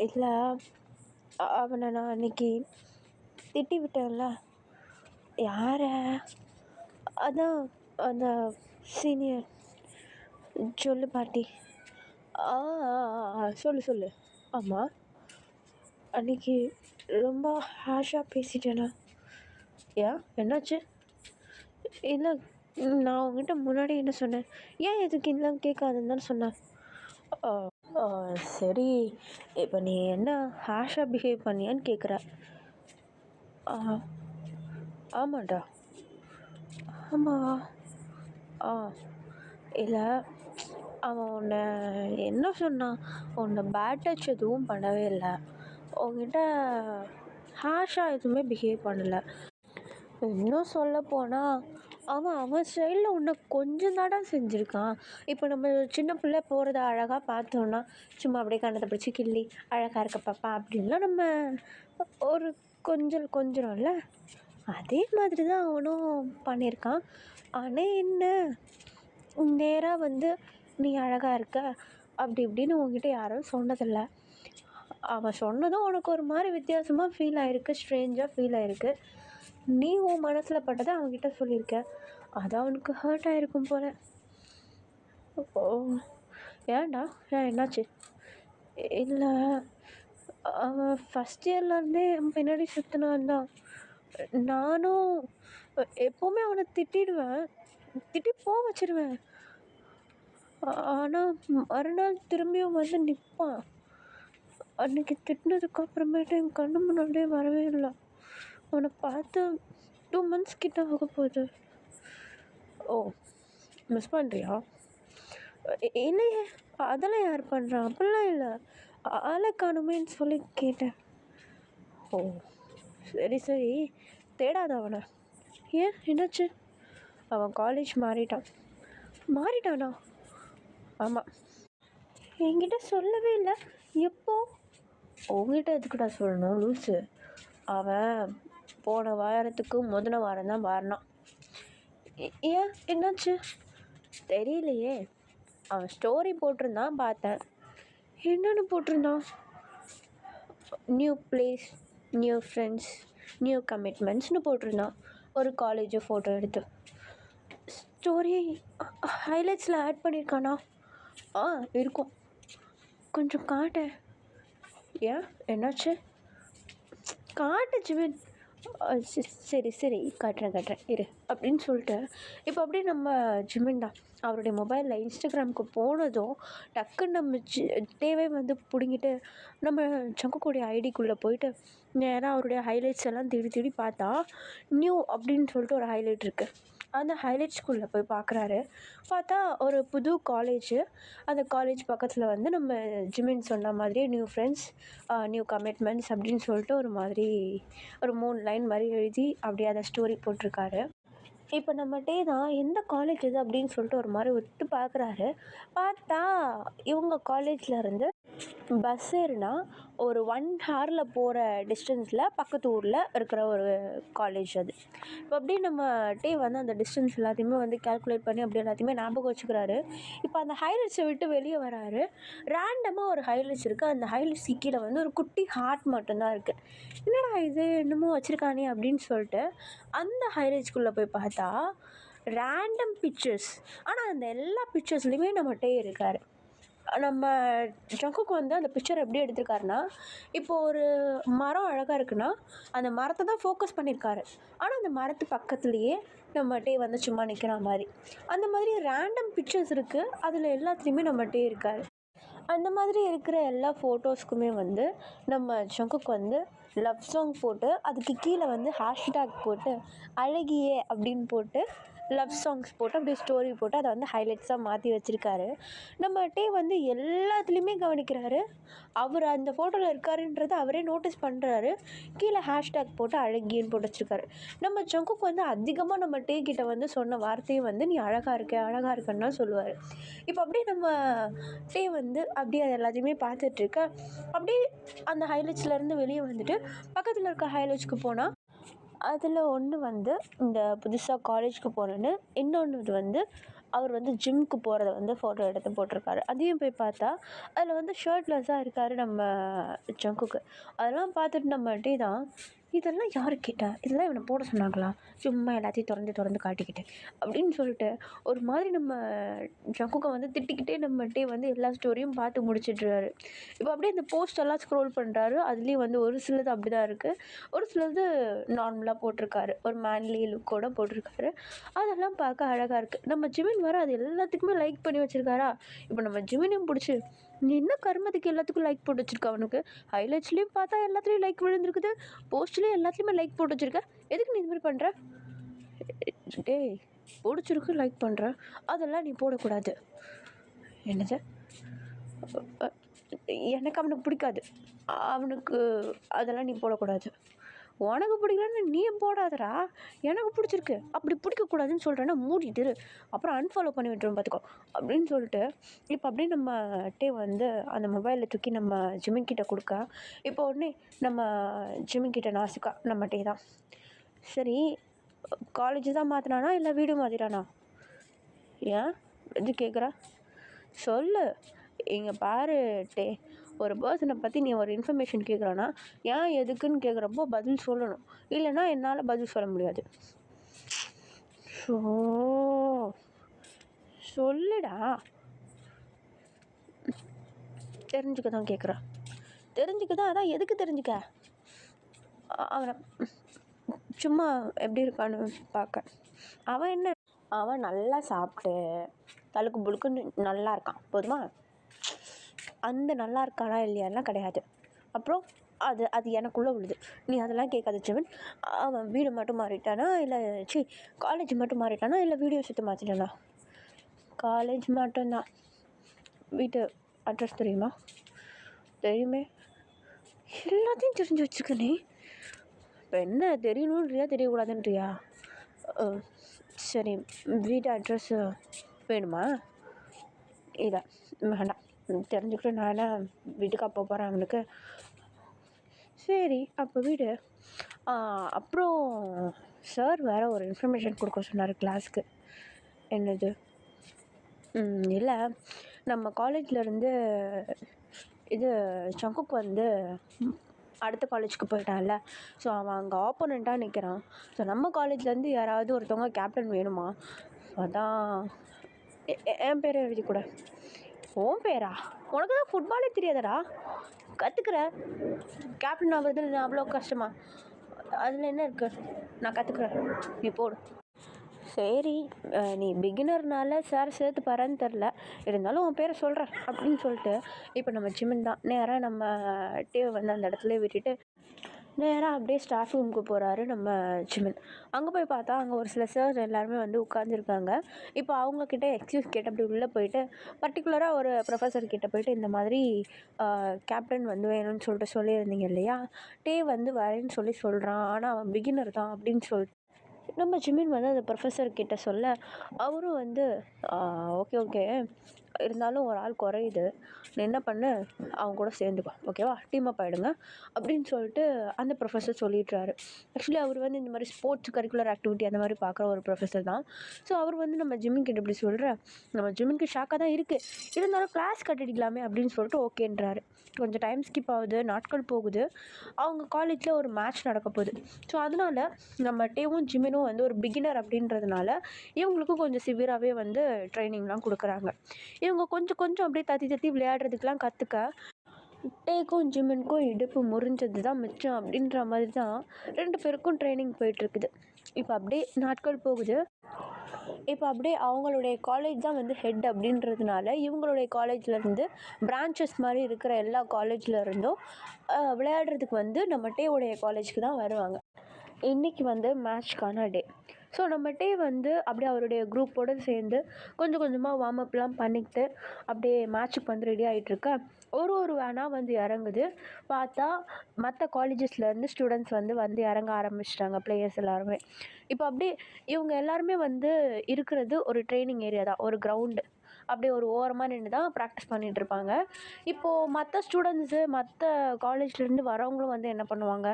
இல்லை, அவனை நான் அன்னைக்கு திட்டி விட்டேன்ல. யாரை? அதான் அந்த சீனியர். சொல்லு பாட்டி. ஆ ஆ, சொல்லு சொல்லு. ஆமாம், அன்னைக்கு ரொம்ப ஹாஷாக பேசிட்டேனா? ஏன் என்னாச்சு? இல்லை, நான் உங்ககிட்ட முன்னாடி என்ன சொன்னேன்? ஏன் எதுக்கு இதெல்லாம் கேட்காதுன்னு தானே சொன்னேன். ஆ, ஆ, சரி, இப்போ நீ என்ன ஹாஷாக பிஹேவ் பண்ணியான்னு கேட்குற? ஆ, ஆமாண்டா. ஆமாவா? ஆ, இல்லை, அவன் உன்னை என்ன சொன்னான்? உன்னை பேட் டச் எதுவும் பண்ணவே இல்லை, உங்ககிட்ட ஹாஷாக எதுவுமே பிஹேவ் பண்ணலை. இன்னும் சொல்லப்போனால் அவன் அவன் ஸ்டைலில் உன்னை கொஞ்சம் தாடா செஞ்சுருக்கான். இப்போ நம்ம சின்ன பிள்ளை போகிறத அழகாக பார்த்தோன்னா சும்மா அப்படியே கண்ணத்தை பிடிச்சி கிள்ளி அழகாக இருக்க பாப்பா அப்படின்லாம் நம்ம ஒரு கொஞ்சிரோம்ல, அதே மாதிரி தான் அவனும் பண்ணியிருக்கான். ஆனால் என்ன, நேராக வந்து நீ அழகாக இருக்க அப்படி இப்படின்னு உங்ககிட்ட யாரும் சொன்னதில்லை. அவன் சொன்னதும் உனக்கு ஒரு மாதிரி வித்தியாசமாக ஃபீல் ஆகிருக்கு, ஸ்ட்ரேஞ்சாக ஃபீல் ஆகிருக்கு. நீ உன் மனசில் பட்டதை அவன்கிட்ட சொல்லியிருக்க, அது அவனுக்கு ஹர்ட் ஆகிருக்கும் போல. ஓ, ஏன்டா, ஏன் என்னாச்சு? இல்லை, அவன் ஃபஸ்ட் இயர்லேருந்தே என் பின்னாடி சுற்றினான் தான். நானும் எப்போவுமே அவனை திட்டிடுவேன், திட்டி வச்சிருவேன். ஆனால் மறுநாள் திரும்பியும் வந்து நிற்பான். அன்றைக்கி திட்டினதுக்கு அப்புறமேட்டு என் கண்ணு முன்னாடியே வரவே இல்லை. அவனை பார்த்து 2 months கிட்ட ஆக போகுது. ஓ, மிஸ் பண்ணுறியா? இல்லையே, அதெல்லாம் யார் பண்ணுறா? அப்படிலாம் இல்லை, ஆளை காணுமேன்னு சொல்லி கேட்டேன். ஓ, சரி சரி, தேடாத அவனை. ஏன் என்னாச்சு? அவன் காலேஜ் மாறிட்டானா? ஆமாம். என்கிட்ட சொல்லவே இல்லை. எப்போ? உங்ககிட்ட எதுக்குடா சொல்லணும் லூஸு? அவன் போன வாரத்துக்கு முதன வாரம் தான் மாறினான். ஏன் என்னாச்சு? தெரியலையே, அவன் ஸ்டோரி போட்டிருந்தான், பார்த்தேன். என்னென்னு போட்டிருந்தான்? New place, new friends, new கமிட்மெண்ட்ஸ்னு போட்டிருந்தான். ஒரு காலேஜை ஃபோட்டோ எடுத்து ஸ்டோரி ஹைலைட்ஸில் ஆட் பண்ணியிருக்கானா? ஆ, இருக்கும். கொஞ்சம் காட்டு. ஏன் என்னாச்சு? காட்டு ஜிமின். சரி சரி, காட்டுறேன் இரு அப்படின்னு சொல்லிட்டு இப்போ அப்படியே நம்ம ஜிமின் தான் அவருடைய மொபைலில் இன்ஸ்டாகிராமுக்கு போனதும் டக்குன்னு நம்ம தேவை வந்து பிடுங்கிட்டு நம்ம சங்குக்கூடிய ஐடிக்குள்ளே போயிட்டு நேராக அவருடைய ஹைலைட்ஸ் எல்லாம் தேடி தேடி பார்த்தா நியூ அப்படின்னு சொல்லிட்டு ஒரு ஹைலைட் இருக்குது. அந்த ஹைலைட்ஸ்குள்ளே போய் பார்க்குறாரு. பார்த்தா ஒரு புது காலேஜு. அந்த காலேஜ் பக்கத்தில் வந்து நம்ம ஜிமின் சொன்ன மாதிரியே நியூ ஃப்ரெண்ட்ஸ், நியூ கமிட்மெண்ட்ஸ் அப்படின்னு சொல்லிட்டு ஒரு மாதிரி ஒரு 3 லைன் மாதிரி எழுதி அப்படியே அதை ஸ்டோரி போட்டிருக்காரு. இப்போ நம்மகிட்டே தான் எந்த காலேஜ் இது அப்படின்னு சொல்லிட்டு ஒரு மாதிரி விட்டு பார்க்குறாரு. பார்த்தா இவங்க காலேஜில் இருந்து பஸ் ஏறுனா ஒரு 1 hour போகிற டிஸ்டன்ஸில் பக்கத்து ஊரில் இருக்கிற ஒரு காலேஜ் அது. இப்போ அப்படியே நம்மகிட்டே வந்து அந்த டிஸ்டன்ஸ் எல்லாத்தையுமே வந்து கேல்குலேட் பண்ணி அப்படி எல்லாத்தையுமே ஞாபகம் வச்சுக்கிறாரு. இப்போ அந்த ஹைலைட்ஸை விட்டு வெளியே வராரு. ரேண்டமாக ஒரு ஹைலைட்ஸ் இருக்குது. அந்த ஹைலைட்ஸ் கீழே வந்து ஒரு குட்டி ஹார்ட் மட்டும்தான் இருக்குது. என்னடா இது என்னமோ வச்சுருக்கானே அப்படின்னு சொல்லிட்டு அந்த ஹைலைட்ஸ்குள்ளே போய் பார்த்தா ரேண்டம் பிக்சர்ஸ். ஆனால் அந்த எல்லா பிக்சர்ஸ்லையுமே நம்மகிட்டே இருக்கார். நம்ம ஜங்குக்கு வந்து அந்த பிக்சர் எப்படி எடுத்திருக்காருன்னா, இப்போ ஒரு மரம் அழகாக இருக்குன்னா அந்த மரத்தை தான் ஃபோக்கஸ் பண்ணியிருக்காரு. ஆனால் அந்த மரத்து பக்கத்துலேயே நம்மகிட்டே வந்து சும்மா நிற்கிற மாதிரி அந்த மாதிரி ரேண்டம் பிக்சர்ஸ் இருக்குது. அதில் எல்லாத்துலேயுமே நம்மகிட்டே இருக்கார். அந்த மாதிரி இருக்கிற எல்லா ஃபோட்டோஸ்க்குமே வந்து நம்ம ஜங்குக்கு வந்து லவ் சாங் போட்டு அதுக்கு கீழே வந்து ஹேஷ்டேக் போட்டு அழகியே அப்படின்னு போட்டு லவ் சாங்ஸ் போட்டு அப்படியே ஸ்டோரி போட்டு அதை வந்து ஹைலைட்ஸாக மாற்றி வச்சுருக்காரு. நம்மகிட்டே வந்து எல்லாத்துலேயுமே கவனிக்கிறாரு. அவர் அந்த ஃபோட்டோவில் இருக்காருன்றதை அவரே நோட்டீஸ் பண்ணுறாரு. கீழே ஹேஷ்டேக் போட்டு அழகியன்னு போட்டு வச்சுருக்காரு. நம்ம ஜங்குக்கு வந்து அதிகமாக நம்ம கிட்ட வந்து சொன்ன வார்த்தையும் வந்து நீ அழகாக இருக்கன்னு தான் சொல்லுவார். இப்போ அப்படியே நம்ம வந்து அப்படியே அது எல்லாத்தையுமே பார்த்துட்ருக்க அப்படியே அந்த ஹைலைட்ஸ்லேருந்து வெளியே வந்துட்டு பக்கத்தில் இருக்க ஹைலைட்ஸ்க்கு போனால் அதில் ஒன்று வந்து இந்த புதுசாக காலேஜுக்கு போகிறேன்னு, இன்னொன்று வந்து அவர் வந்து ஜிம்முக்கு போகிறத வந்து ஃபோட்டோ எடுத்து போட்டிருக்காரு. அதையும் போய் பார்த்தா அதில் வந்து ஷர்ட்லெஸ்ஸாக இருக்கார் நம்ம ஜங்குக்கு. அதெல்லாம் பார்த்துட்டு நம்மகிட்டே தான் இதெல்லாம் யாரு கேட்டா? இதெல்லாம் இவனை போட சொன்னாங்களா? சும்மா எல்லாத்தையும் தொறந்து காட்டிக்கிட்டு அப்படின்னு சொல்லிட்டு ஒரு மாதிரி நம்ம ஜங்குக்கை வந்து திட்டிக்கிட்டே நம்மகிட்டே வந்து எல்லா ஸ்டோரியும் பார்த்து முடிச்சிடுறாரு. இப்போ அப்படியே இந்த போஸ்ட் எல்லாம் ஸ்க்ரோல் பண்ணுறாரு. அதுலேயும் வந்து ஒரு சிலது அப்படி தான் இருக்குது, ஒரு சிலது நார்மலாக போட்டிருக்காரு, ஒரு மேன்லி லுக்கோட போட்டிருக்காரு. அதெல்லாம் பார்க்க அழகாக இருக்குது. நம்ம ஜிமின் வர அது எல்லாத்துக்குமே லைக் பண்ணி வச்சுருக்காரா. இப்போ நம்ம ஜிமினையும் பிடிச்சி, நீ என்ன கருமத்துக்கு எல்லாத்துக்கும் லைக் போட்டு வச்சிருக்க? அவனுக்கு ஹைலைட்ஸ்லேயும் பார்த்தா எல்லாத்துலேயும் லைக் விழுந்துருக்குது, போஸ்ட்லேயும் எல்லாத்துலேயுமே லைக் போட்டு வச்சுருக்க. எதுக்கு நீ இது மாதிரி பண்ணுற? டேய், பிடிச்சிருக்கு லைக் பண்ணுற, அதெல்லாம் நீ போடக்கூடாது. என்னது? எனக்கு அவனுக்கு பிடிக்காது, அவனுக்கு அதெல்லாம் நீ போடக்கூடாது. உனக்கு பிடிக்கலன்னு நீ போடாதடா, எனக்கு பிடிச்சிருக்கு. அப்படி பிடிக்கக்கூடாதுன்னு சொல்கிறேன்னா மூடிட்டு அப்புறம் அன்ஃபாலோ பண்ணி விட்டுருவோம் பார்த்துக்கோ அப்படின்னு சொல்லிட்டு இப்போ அப்படியே நம்ம டே வந்து அந்த மொபைலை தூக்கி நம்ம ஜிமின் கிட்ட கொடுக்க, இப்போ உடனே நம்ம ஜிமின் கிட்ட நாசுக்கா நம்ம டே தான், சரி காலேஜ் தான் மாற்றினானா இல்லை வீடு மாற்றிட்டானா? ஏன் இது கேட்குறா? சொல்லு. இங்கே பாரு டே, ஒரு பர்சனை பற்றி நீ ஒரு இன்ஃபர்மேஷன் கேட்குறான்னா ஏன் எதுக்குன்னு கேட்குறப்போ பதில் சொல்லணும், இல்லைன்னா என்னால் பதில் சொல்ல முடியாது. ஸோ சொல்லுடா. தெரிஞ்சுக்க தான் கேட்குறா. தெரிஞ்சுக்க தான், அதான் எதுக்கு தெரிஞ்சுக்க? அவனை சும்மா எப்படி இருக்கான்னு பார்க்க. அவன் என்ன, அவன் நல்லா சாப்பிட்டு தழுக்கு புழுக்குன்னு நல்லா இருக்கான் போதுமா. அந்த நல்லா இருக்கானா இல்லையாலாம் கிடையாது. அப்புறம் அது அது எனக்குள்ளே விழுது, நீ அதெல்லாம் கேட்காத ஜெவன். அவன் வீடு மட்டும் மாறிட்டானா இல்லை காலேஜ் மட்டும் மாறிட்டானா இல்லை வீடியோ சுற்றி மாற்றிட்டானா? காலேஜ் மட்டும்தான். வீட்டு அட்ரஸ் தெரியுமா? தெரியுமே. எல்லாத்தையும் தெரிஞ்சு வச்சுக்க நீ. இப்போ என்ன தெரியணுன்றியா தெரியக்கூடாதுன்றியா? சரி, வீட்டு அட்ரஸ்ஸு வேணுமா? இல்லை வேண்டாம், தெரிஞ்சுக்கிட்டு நான் என்ன வீட்டுக்கு அப்போ போகிறேன் அவனுக்கு. சரி அப்போ வீடு. அப்புறம் சார் வேறு ஒரு இன்ஃபர்மேஷன் கொடுக்க சொன்னார் கிளாஸ்க்கு. என்னது? இல்லை, நம்ம காலேஜ்லேருந்து இது சங்குக்கு வந்து அடுத்த காலேஜுக்கு போயிட்டான்ல, ஸோ அவன் அங்கே ஆப்போனண்ட்டாக நிற்கிறான். ஸோ நம்ம காலேஜ்லேருந்து யாராவது ஒருத்தவங்க கேப்டன் வேணுமா? அதான் என் பேரை எழுதி கூட. உன் பேரா? உனக்கு தான் ஃபுட்பாலே தெரியாதடா, கற்றுக்குற. கேப்டன் ஆகுறது அவ்வளோ கஷ்டமா? அதில் என்ன இருக்குது, நான் கற்றுக்குறேன், நீ போடு. சரி, நீ பிகினர்னால சார் சேர்த்து பாருன்னு தெரில, இருந்தாலும் உன் பேரை சொல்கிறேன் அப்படின்னு சொல்லிட்டு இப்போ நம்ம ஜிமின் தான் நேராக நம்ம டேவை வந்து அந்த இடத்துல விட்டுட்டு நேராக அப்படியே ஸ்டாஃப் ரூமுக்கு போகிறாரு நம்ம ஜிமின். அங்கே போய் பார்த்தா அங்கே ஒரு சில சார் எல்லாருமே வந்து உட்காந்துருக்காங்க. இப்போ அவங்கக்கிட்ட எக்ஸ்கியூஸ் கேட்டு அப்படி உள்ளே போயிட்டு பர்டிகுலராக ஒரு ப்ரொஃபஸர் கிட்டே போயிட்டு இந்த மாதிரி கேப்டன் வந்து வேணும்னு சொல்லிட்டு சொல்லியிருந்தீங்க இல்லையா, டே வந்து வரேன்னு சொல்கிறான், ஆனால் அவன் பிகினர் தான் அப்படின்னு சொல்லிட்டு நம்ம ஜிமின் வந்து அந்த ப்ரொஃபஸர் கிட்ட சொல்ல, அவரும் வந்து ஓகே ஓகே, இருந்தாலும் ஒரு ஆள் குறையுது, நீ என்ன பண்ணு, அவங்க கூட சேர்ந்துக்கோ, ஓகேவா, டீம் அப் ஆகிடுங்க அப்படின்னு சொல்லிட்டு அந்த ப்ரொஃபஸர் சொல்லிடுறாரு. ஆக்சுவலி அவர் வந்து இந்த மாதிரி ஸ்போர்ட்ஸ் கரிக்குலர் ஆக்டிவிட்டி அந்த மாதிரி பார்க்குற ஒரு ப்ரொஃபஸர் தான். ஸோ அவர் வந்து நம்ம ஜிமின் கிட்ட இப்படி சொல்கிற, நம்ம ஜிமின்க்கு ஷாக்காக தான் இருக்குது, இருந்தாலும் கிளாஸ் கட்டிடிக்கலாமே அப்படின்னு சொல்லிட்டு ஓகேன்றாரு. கொஞ்சம் டைம் ஸ்கிப் ஆகுது, நாட்கள் போகுது, அவங்க காலேஜில் ஒரு மேட்ச் நடக்க போகுது. ஸோ அதனால் நம்ம டேவும் ஜிமினும் வந்து ஒரு பிகினர் அப்படின்றதுனால இவங்களுக்கும் கொஞ்சம் சிவியராகவே வந்து ட்ரைனிங்லாம் கொடுக்குறாங்க. இவங்க கொஞ்சம் அப்படியே தத்தி விளையாடுறதுக்கெலாம் கற்றுக்க டேக்கும் ஜிமினுக்கும் இடுப்பு முறிஞ்சது தான் மிச்சம் அப்படின்ற மாதிரி தான் 2 பேருக்கும் ட்ரைனிங் போயிட்டுருக்குது. இப்போ அப்படியே நாட்கள் போகுது. இப்போ அப்படியே அவங்களுடைய காலேஜ் தான் வந்து ஹெட் அப்படின்றதுனால இவங்களுடைய காலேஜ்லேருந்து பிரான்ச்சஸ் மாதிரி இருக்கிற எல்லா காலேஜ்லேருந்தும் விளையாடுறதுக்கு வந்து நம்ம டேவுடைய காலேஜுக்கு தான் வருவாங்க. இன்றைக்கி வந்து மேட்ச்க்கான டே. ஸோ நம்ம டே வந்து அப்படியே அவருடைய குரூப்போடு சேர்ந்து கொஞ்சமாக வார்ம் அப்லாம் பண்ணிக்கிட்டு அப்படியே மேட்ச்சுக்கு வந்து ரெடி ஆகிட்டுருக்க ஒரு வேனாக வந்து இறங்குது. பார்த்தா மற்ற காலேஜஸ்லேருந்து ஸ்டூடெண்ட்ஸ் வந்து இறங்க ஆரம்பிச்சிட்டாங்க, பிளேயர்ஸ் எல்லாருமே. இப்போ அப்படியே இவங்க எல்லாருமே வந்து இருக்கிறது ஒரு ட்ரைனிங் ஏரியா தான், ஒரு கிரவுண்டு. அப்படியே ஒரு ஓரமாக நின்று தான் ப்ராக்டிஸ் பண்ணிகிட்ருப்பாங்க. இப்போது மற்ற ஸ்டூடெண்ட்ஸு மற்ற காலேஜ்லேருந்து வரவங்களும் வந்து என்ன பண்ணுவாங்க,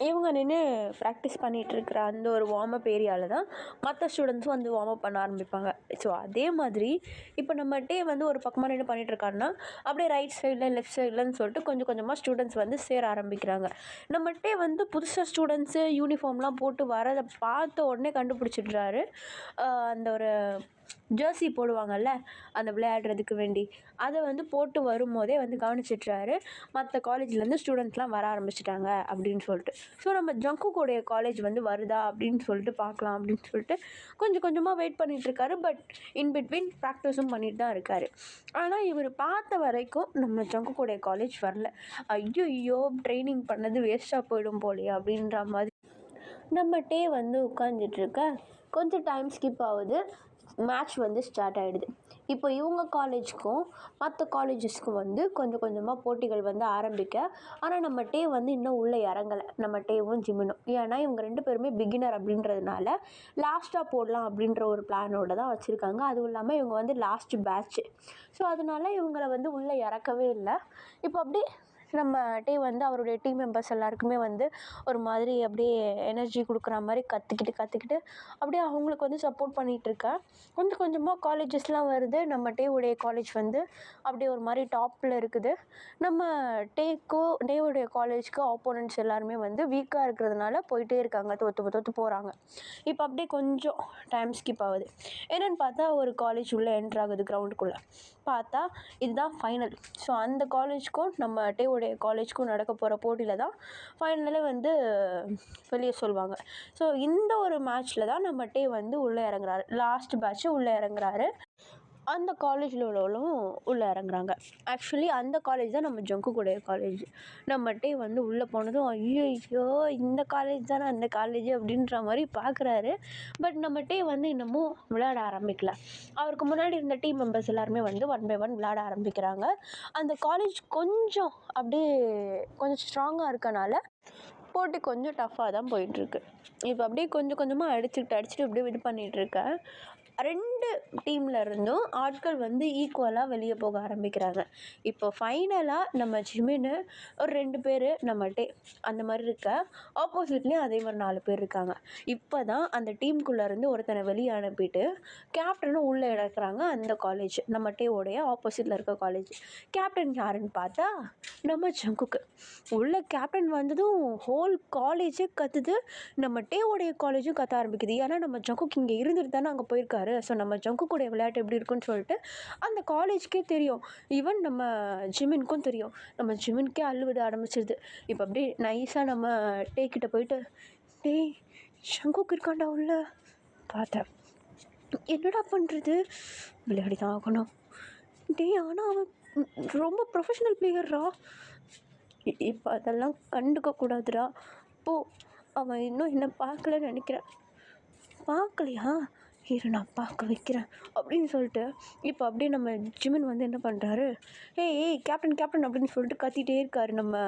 இவங்க நின்று ப்ராக்டிஸ் பண்ணிகிட்ருக்கிற அந்த ஒரு வார்ம் அப் ஏரியாவில் தான் மற்ற ஸ்டூடெண்ட்ஸும் வந்து வார்ம் அப் பண்ண ஆரம்பிப்பாங்க. ஸோ அதே மாதிரி இப்போ நம்ம டே வந்து ஒரு பக்கமாக நின்று பண்ணிகிட்ருக்காருன்னா அப்படியே ரைட் சைடில் லெஃப்ட் சைட்லன்னு சொல்லிட்டு கொஞ்சம் கொஞ்சமாக ஸ்டூடெண்ட்ஸ் வந்து சேர ஆரம்பிக்கிறாங்க. நம்ம டே வந்து புதுசாக ஸ்டூடெண்ட்ஸு யூனிஃபார்ம்லாம் போட்டு வரதை பார்த்த உடனே கண்டுபிடிச்சிடுறாரு. அந்த ஒரு ஜெர்சி போடுவாங்கல்ல அந்த விளையாடுறதுக்கு வேண்டி, அதை வந்து போட்டு வரும்போதே வந்து கவனிச்சிட்றாரு மற்ற காலேஜ்லேருந்து ஸ்டூடெண்ட்ஸ்லாம் வர ஆரம்பிச்சிட்டாங்க அப்படின்னு சொல்லிட்டு. ஸோ நம்ம ஜங்குக்கோடைய காலேஜ் வந்து வருதா அப்படின்னு சொல்லிட்டு பார்க்கலாம் அப்படின்னு சொல்லிட்டு கொஞ்சம் கொஞ்சமாக வெயிட் பண்ணிகிட்ருக்காரு. பட் இன் பிட்வீன் ப்ராக்டிஸும் பண்ணிட்டு தான் இருக்கார். ஆனால் இவர் பார்த்த வரைக்கும் நம்ம ஜங்குக்கோடைய காலேஜ் வரல. ஐயோ ட்ரைனிங் பண்ணது வேஸ்ட்டாக போயிடும் போலையே அப்படின்ற மாதிரி நம்ம டே வந்து உட்காந்துட்ருக்க. கொஞ்சம் டைம் ஸ்கிப் ஆகுது. மேட்ச் வந்து ஸ்டார்ட் ஆகிடுது. இப்போ இவங்க காலேஜுக்கும் மற்ற காலேஜஸ்க்கும் வந்து கொஞ்சம் கொஞ்சமாக போட்டிகள் வந்து ஆரம்பிக்க. ஆனால் நம்ம டே வந்து இன்னும் உள்ளே இறங்கலை, நம்ம டேவும் ஜிமினும். ஏன்னா இவங்க 2 பேருமே பிகினர் அப்படின்றதுனால லாஸ்ட்டாக போடலாம் அப்படின்ற ஒரு பிளானோடு தான் வச்சுருக்காங்க. அதுவும் இல்லாமல் இவங்க வந்து லாஸ்ட்டு பேட்ச்சு. ஸோ அதனால இவங்கள வந்து உள்ளே இறக்கவே இல்லை. இப்போ அப்படியே நம்ம டே வந்து அவருடைய டீம் மெம்பர்ஸ் எல்லாருக்குமே வந்து ஒரு மாதிரி அப்படியே எனர்ஜி கொடுக்குற மாதிரி கற்றுக்கிட்டு அப்படியே அவங்களுக்கு வந்து சப்போர்ட் பண்ணிகிட்ருக்கேன். கொஞ்சம் கொஞ்சமாக காலேஜஸ்லாம் வருது. நம்ம டேவுடைய காலேஜ் வந்து அப்படியே ஒரு மாதிரி டாப்பில் இருக்குது. நம்ம டேவுடைய காலேஜ்க்கு ஆப்போனன்ட்ஸ் எல்லாருமே வந்து வீக்காக இருக்கிறதுனால போயிட்டே இருக்காங்க, தோற்று போகிறாங்க. இப்போ அப்படியே கொஞ்சம் டைம் ஸ்கிப் ஆகுது. என்னென்னு பார்த்தா ஒரு காலேஜ் உள்ளே என்ட்ரு ஆகுது. கிரவுண்டுக்குள்ளே பார்த்தா இதுதான் ஃபைனல். ஸோ அந்த காலேஜுக்கும் நம்ம டேவுடைய காலேஜுக்கும் நடக்க போகிற போட்டியில் தான் ஃபைனலே வந்து வெளியே சொல்லுவாங்க. ஸோ இந்த ஒரு மேட்ச்சில் தான் நம்ம டே வந்து உள்ளே இறங்குறாரு. லாஸ்ட் பேட்ச்சு உள்ளே இறங்குறாரு. அந்த காலேஜில் உள்ளவங்களும் உள்ளே இறங்குறாங்க. ஆக்சுவலி அந்த காலேஜ் தான் நம்ம ஜங்குக்குடைய காலேஜ். நம்ம டே வந்து உள்ளே போனதும் ஐயோ இந்த காலேஜ் தானே அந்த காலேஜ் அப்படின்ற மாதிரி பார்க்குறாரு. பட் நம்ம டே வந்து இன்னமும் விளையாட ஆரம்பிக்கல. அவருக்கு முன்னாடி இருந்த டீம் மெம்பர்ஸ் எல்லாருமே வந்து 1 by 1 விளையாட ஆரம்பிக்கிறாங்க. அந்த காலேஜ் கொஞ்சம் அப்படியே கொஞ்சம் ஸ்ட்ராங்காக இருக்கனால போட்டி கொஞ்சம் டஃப்பாக தான் போயிட்டுருக்கு. இப்போ அப்படியே கொஞ்சம் கொஞ்சமாக அடிச்சுட்டு அப்படியே இது பண்ணிகிட்ருக்கேன். 2 டீமில் இருந்தும் ஆட்கள் வந்து ஈக்குவலாக வெளியே போக ஆரம்பிக்கிறாங்க. இப்போ ஃபைனலாக நம்ம ஜிமின்னு ஒரு 2 பேர், நம்ம டே அந்த மாதிரி இருக்க. ஆப்போசிட்லேயும் அதே மாதிரி 4 பேர் இருக்காங்க. இப்போ தான் அந்த டீமுக்குள்ளேருந்து ஒருத்தனை வெளியே அனுப்பிட்டு கேப்டனும் உள்ளே இறக்குறாங்க. அந்த காலேஜ் நம்ம டேவோடைய ஆப்போசிட்டில் இருக்க காலேஜ். கேப்டன் யாருன்னு பார்த்தா நம்ம ஜங்குக்கு. உள்ள கேப்டன் வந்ததும் ஹோல் காலேஜே கத்துது. நம்ம டேவோடைய காலேஜும் கத்த ஆரம்பிக்குது. ஏன்னா நம்ம ஜங்குக்கு இங்கே இருந்துட்டு தானே அங்கே போயிருக்காரு. ஸோ நம்ம ஜங்குக்குடைய விளையாட்டு எப்படி இருக்குன்னு சொல்லிட்டு அந்த காலேஜ்க்கே தெரியும். ஈவன் நம்ம ஜிமினுக்கும் தெரியும். நம்ம ஜிமினுக்கே அள்ளுவிட ஆரம்பிச்சிருது. இப்போ அப்படியே நைஸாக நம்ம டே கிட்ட போயிட்டு, டேய் ஜங்குக்கு இருக்காண்டா உள்ள. பார்த்தேன், என்னடா பண்ணுறது, விளையாடி தான் ஆகணும். டேய் ஆனால் அவன் ரொம்ப ப்ரொஃபஷனல் பிளேயர்ரா. இப்போ அதெல்லாம் கண்டுக்க கூடாதுடா. போ, அவன் இன்னும் என்ன பார்க்கலன்னு நினைக்கிறேன். பார்க்கலையா, இரு நான் பார்க்க வைக்கிறேன் அப்படின்னு சொல்லிட்டு இப்போ அப்படியே நம்ம ஜிமின் வந்து என்ன பண்ணுறாரு, ஏய் கேப்டன் அப்படின்னு சொல்லிட்டு கத்திகிட்டே இருக்காரு. நம்ம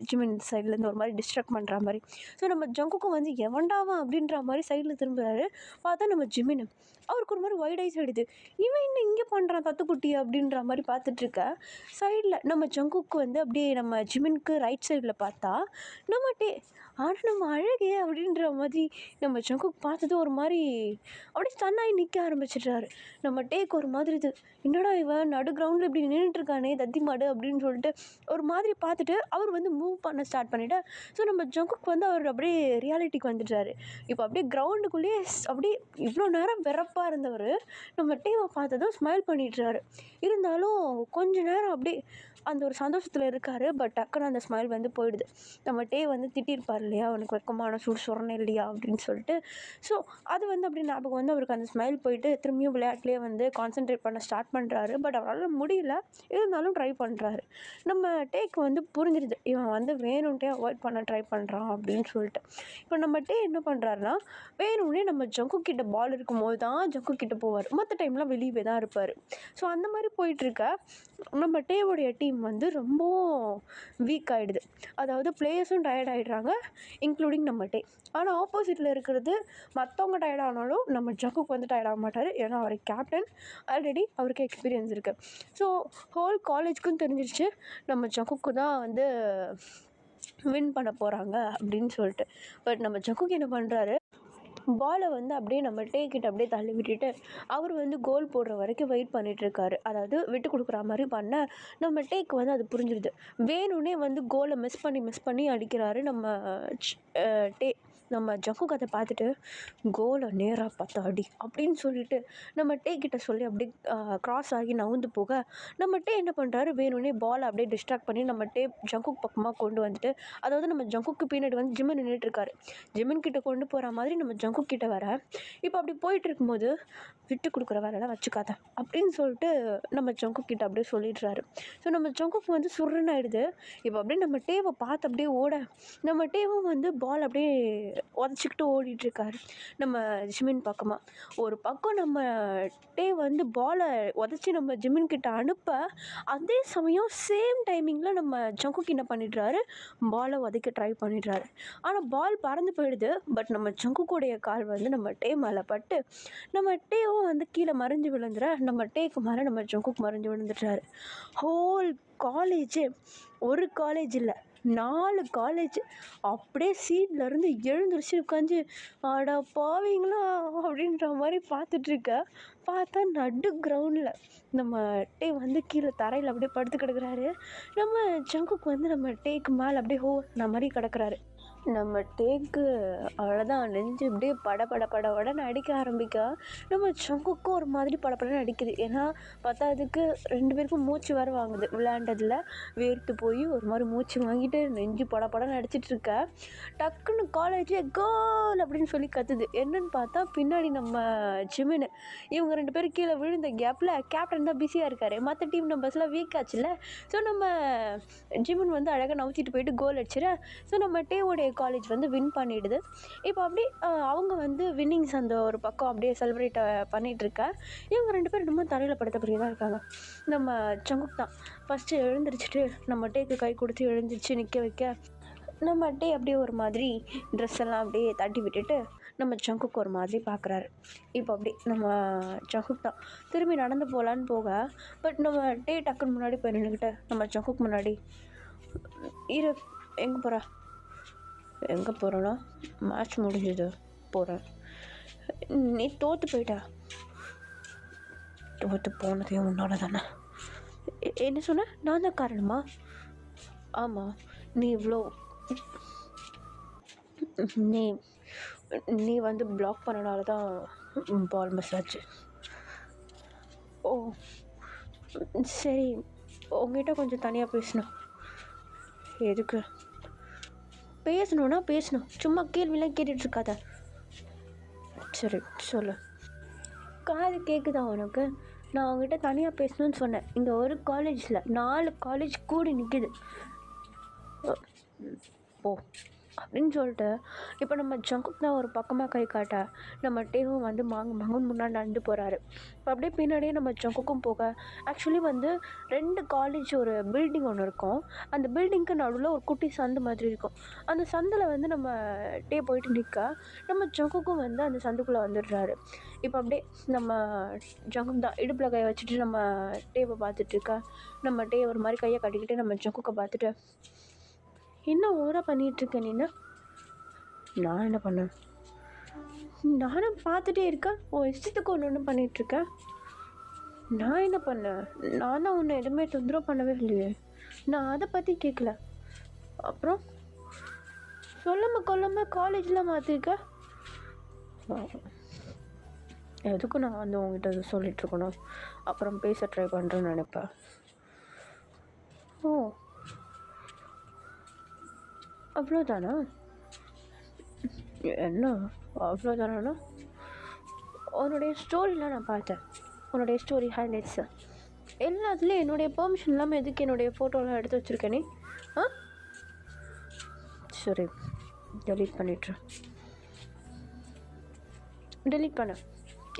ஜிமின் சைட்லேருந்து ஒரு மாதிரி டிஸ்ட்ராக்ட் பண்ணுற மாதிரி. ஸோ நம்ம ஜங்குக்கும் வந்து எவன்டாவான் அப்படின்ற மாதிரி சைடில் திரும்புகிறாரு. பார்த்தா நம்ம ஜிமின் அவருக்கு ஒரு மாதிரி வைட் ஐஸ் ஆகிடுது. இவன் இன்னும் இங்கே பண்ணுறான் தத்துக்குட்டி அப்படின்ற மாதிரி பார்த்துட்ருக்க. சைடில் நம்ம ஜங்குக்கு வந்து அப்படியே நம்ம ஜிமினுக்கு ரைட் சைடில் பார்த்தா நம்ம டே, ஆனால் நம்ம அழகே அப்படின்ற மாதிரி நம்ம ஜங்குக்கு பார்த்தது ஒரு மாதிரி அப்படியே ஸ்டன்னாகி நிற்க ஆரம்பிச்சிடுறாரு. நம்ம டேக்கு ஒரு மாதிரி இது, என்னடா இவன் நடு கிரவுண்டில் இப்படி நின்றுட்டுருக்கானே தத்தி மாடு அப்படின்னு சொல்லிட்டு ஒரு மாதிரி பார்த்துட்டு அவர் வந்து மூவ் பண்ண ஸ்டார்ட் பண்ணிவிட்டு. ஸோ நம்ம ஜங்குக்கு வந்து அவர் அப்படியே ரியாலிட்டிக்கு வந்துடுறாரு. இப்போ அப்படியே கிரவுண்டுக்குள்ளேயே அப்படியே இவ்வளோ நேரம் வெறப்பாக இருந்தவர் நம்ம டேவை பார்த்ததும் ஸ்மைல் பண்ணிடுறாரு. இருந்தாலும் கொஞ்ச நேரம் அப்படியே அந்த ஒரு சந்தோஷத்தில் இருக்கார். பட் டக்குன்னு அந்த ஸ்மைல் வந்து போயிடுது. நம்ம டே வந்து திட்டிருப்பார் இல்லையா, அவனுக்கு வெக்கமான சூடு சொரணை இல்லையா அப்படின்னு சொல்லிட்டு. ஸோ அது வந்து அப்படி ஞாபகம் வந்து அவருக்கு அந்த ஸ்மைல் போயிட்டு திரும்பியும் விளையாட்டுலேயே வந்து கான்சென்ட்ரேட் பண்ண ஸ்டார்ட் பண்ணுறாரு. பட் அவரால் முடியல, இருந்தாலும் ட்ரை பண்ணுறாரு. நம்ம டேக்கு வந்து புரிஞ்சிடுது, இவன் வந்து வேணும்ட்டே அவாய்ட் பண்ண ட்ரை பண்ணுறான் அப்படின்னு சொல்லிட்டு. இப்போ நம்ம டே என்ன பண்ணுறாருனா, வேணும்னே நம்ம ஜங்கு கிட்ட பால் இருக்கும்போது தான் ஜங்கு கிட்ட போவார். மற்ற டைம்லாம் வெளியே தான் இருப்பார். ஸோ அந்த மாதிரி போயிட்டுருக்க நம்ம டேவோடைய டீம் வந்து ரொம்ப வீக் ஆகிடுது. அதாவது பிளேயர்ஸும் டயர்ட் ஆகிடுறாங்க, இன்க்ளூடிங் நம்ம டே. ஆனால் ஆப்போசிட்டில் இருக்கிறது மற்றவங்க டயர்ட் ஆனாலும் நம்ம ஜங்குக்கு வந்து டயர்ட் ஆக மாட்டார். ஏன்னா அவர் கேப்டன், ஆல்ரெடி அவருக்கு எக்ஸ்பீரியன்ஸ் இருக்குது. ஸோ ஹோல் காலேஜுக்கும் தெரிஞ்சிருச்சு நம்ம ஜங்குக்கு தான் வந்து வின் பண்ண போகிறாங்க அப்படின்னு சொல்லிட்டு. பட் நம்ம ஜங்குக் என்ன பண்ணுறாரு, பாலை வந்து அப்படியே நம்ம டேக்கிட்ட அப்படியே தள்ளி விட்டுட்டு அவர் வந்து கோல் போடுற வரைக்கும் வெயிட் பண்ணிகிட்ருக்காரு. அதாவது விட்டு கொடுக்குற மாதிரி பண்ண நம்ம டேக்கு வந்து அது புரிஞ்சிடுது. வேணும்னே வந்து கோலை மிஸ் பண்ணி அடிக்கிறாரு நம்ம டே. நம்ம ஜங்குக் அதை பார்த்துட்டு கோலை நேராக பார்த்து அடி அப்படின்னு சொல்லிட்டு நம்ம டே கிட்ட சொல்லி அப்படியே க்ராஸ் ஆகி நவுந்து போக நம்ம டே என்ன பண்ணுறாரு, வேணும்னே பாலை அப்படியே டிஸ்ட்ராக்ட் பண்ணி நம்ம டே ஜங்குக் பக்கமாக கொண்டு வந்துட்டு, அதாவது நம்ம ஜங்குக்கு பின்னாடி வந்து ஜிம்மன் நின்றுட்டுருக்காரு. ஜிம்மன் கிட்ட கொண்டு போகிற மாதிரி நம்ம ஜங்குக் கிட்ட வர இப்போ அப்படி போயிட்டு இருக்கும்போது விட்டு கொடுக்குற வேலைலாம் வச்சுக்காத அப்படின்னு சொல்லிட்டு நம்ம ஜங்குக் கிட்ட அப்படியே சொல்லிடுறாரு. ஸோ நம்ம ஜங்குக் வந்து சுருன்னு ஆயிடுது. இப்போ அப்படியே நம்ம டேவை பார்த்து அப்படியே ஓட நம்ம டேவும் வந்து பால் அப்படியே உதச்சிக்கிட்டு ஓடிட்டுருக்காரு நம்ம ஜிமின் பக்கமாக. ஒரு பக்கம் நம்ம டே வந்து பாலை உதச்சி நம்ம ஜிமின் கிட்ட அனுப்ப, அதே சமயம் சேம் டைமிங்கில் நம்ம ஜங்குக் என்ன பண்ணிடுறாரு, பாலை உதைக்க ட்ரை பண்ணிடுறாரு. ஆனால் பால் பறந்து போயிடுது. பட் நம்ம ஜங்குக்குடைய கால் வந்து நம்ம டே மேலே பட்டு நம்ம டேவும் வந்து கீழே மறைஞ்சு விழுந்துற, நம்ம டேக்கு மேலே நம்ம ஜங்குக் மறைஞ்சு விழுந்துட்டாரு. ஹோல் காலேஜு, ஒரு காலேஜ் இல்லை 4 காலேஜ் அப்படியே சீட்லேருந்து எழுந்திரிச்சு உட்காந்து ஆடா பாவீங்களா அப்படின்ற மாதிரி பார்த்துட்ருக்க. பார்த்தா நடு கிரவுண்டில் நம்ம டே வந்து கீழே தரையில் அப்படியே படுத்து கிடக்குறாரு. நம்ம ஜங்குக் வந்து நம்ம டேக்கு மேலே அப்படியே நான் மாதிரி கிடக்குறாரு. நம்ம டேக்கு அவ்வளோதான், நெஞ்சு அப்படியே படன்னு அடிக்க ஆரம்பிக்க நம்ம ஜங்குக்கும் ஒரு மாதிரி படன்னு அடிக்குது. ஏன்னா பத்தாததுக்கு 2 பேருக்கும் மூச்சு வேறு வாங்குது. விளையாண்டதில் வேர்த்து போய் ஒரு மாதிரி மூச்சு வாங்கிட்டு நெஞ்சு படன்னு அடிச்சிட்ருக்க. டக்குன்னு காலேஜே கோல் அப்படின்னு சொல்லி கத்துது. என்னன்னு பார்த்தா பின்னாடி நம்ம ஜிமின். இவங்க 2 பேரும் கீழே விழுந்த கேப்பில் கேப்டன் தான் பிஸியாக இருக்கார். மற்ற டீம் நம்பர்ஸ்லாம் வீக் ஆச்சுல்ல. ஸோ நம்ம ஜிமின் வந்து அழகாக நவுத்திட்டு போயிட்டு கோல் அடிச்சிட. ஸோ நம்ம டேவோடைய காலேஜ் வந்து வின் பண்ணிடுது. இப்போ அப்படியே அவங்க வந்து வின்னிங்ஸ் அந்த ஒரு பக்கம் அப்படியே செலிப்ரேட் பண்ணிகிட்ருக்க. இவங்க 2 பேரும் இன்னமும் தலையில் படுத்த பிறகு தான் இருக்காங்க. நம்ம ஜங்குக் தான் ஃபஸ்ட்டு எழுந்திரிச்சிட்டு நம்ம டேக்கு கை கொடுத்து எழுந்திரிச்சு நிற்க வைக்க, நம்ம டே அப்படியே ஒரு மாதிரி ட்ரெஸ் எல்லாம் அப்படியே தட்டி விட்டுட்டு நம்ம ஜங்குக் ஒரு மாதிரி பார்க்குறாரு. இப்போ அப்படி நம்ம ஜங்குக் தான் திரும்பி நடந்து போகலான்னு போக, பட் நம்ம டே டக்குன்னு முன்னாடி போய் நின்றுக்கிட்ட நம்ம ஜங்குக் முன்னாடி, இரு எங்கே போகிற, எங்கே போகிறேன்னா மேட்ச் முடிஞ்சது போகிறேன், நீ தோற்று போயிட்ட, தோற்று போனதே உன்னால தானே, என்ன சொன்ன, நான் தான் காரணமா, ஆமாம் நீ இவ்வளோ நீ நீ வந்து பிளாக் பண்ணனால தான் பால் மிஸ் ஆச்சு. ஓ சரி, உங்ககிட்ட கொஞ்சம் தனியாக பேசணும். எதுக்கு பேசணும், சும்மா கேள்விலாம் கேட்டுட்ருக்காத. சரி சொல்லு. காது கேட்குதா உனக்கு? நான் அவங்ககிட்ட தனியாக பேசணும்னு சொன்னேன். இங்கே ஒரு காலேஜில் 4 காலேஜ் கூடி நிற்கிது. போ அப்படின்னு சொல்லிட்டு இப்போ நம்ம ஜங்குக் தான் ஒரு பக்கமாக கை காட்ட நம்ம டேவும் வந்து மாங்குன்னு முன்னாடி நடந்து போகிறாரு. இப்போ அப்படியே பின்னாடியே நம்ம ஜங்குக்கும் போக, ஆக்சுவலி வந்து 2 காலேஜ் ஒரு பில்டிங் ஒன்று இருக்கும். அந்த பில்டிங்க்கு நடுவில் ஒரு குட்டி சந்து மாதிரி இருக்கும். அந்த சந்தில் வந்து நம்ம டே போயிட்டு நிற்க, நம்ம ஜங்குக்கும் வந்து அந்த சந்துக்குள்ளே வந்துடுறாரு. இப்போ அப்படியே நம்ம ஜங்குக் தான் இடுப்பில் கை வச்சுட்டு நம்ம டேவை பார்த்துட்ருக்க. நம்ம டே ஒரு மாதிரி கையை கட்டிக்கிட்டு நம்ம ஜங்குக்கை பார்த்துட்டு, என்ன ஓவராக பண்ணிகிட்ருக்கேன் நீ? நான் என்ன பண்ணேன்? நானும் பார்த்துட்டே இருக்கேன், இஷ்டத்துக்கு ஒன்று பண்ணிகிட்ருக்கேன். நான் என்ன பண்ணேன்? நான் தான் ஒன்று எதுவுமே தொந்தரவு பண்ணவே இல்லையே. நான் அதை பற்றி கேட்கல. அப்புறம் கொல்லாமல் காலேஜில் மாற்றிருக்க. எதுக்கும் நான் வந்து உங்ககிட்ட சொல்லிகிட்ருக்கணும், அப்புறம் பேச ட்ரை பண்ணுறேன்னு நினைப்பேன். ஓ அவ்வளோதானா? என்ன அவ்வளோதானா? உன்னுடைய ஸ்டோரிலாம் நான் பார்த்தேன். உன்னுடைய ஸ்டோரி ஹைலைட்ஸு எல்லாத்துலேயும் என்னுடைய பெர்மிஷன் இல்லாமல் எதுக்கு என்னுடைய ஃபோட்டோலாம் எடுத்து வச்சுருக்கேன் நீ? சரி, டெலீட் பண்ணிட்டுரு. டெலீட் பண்ண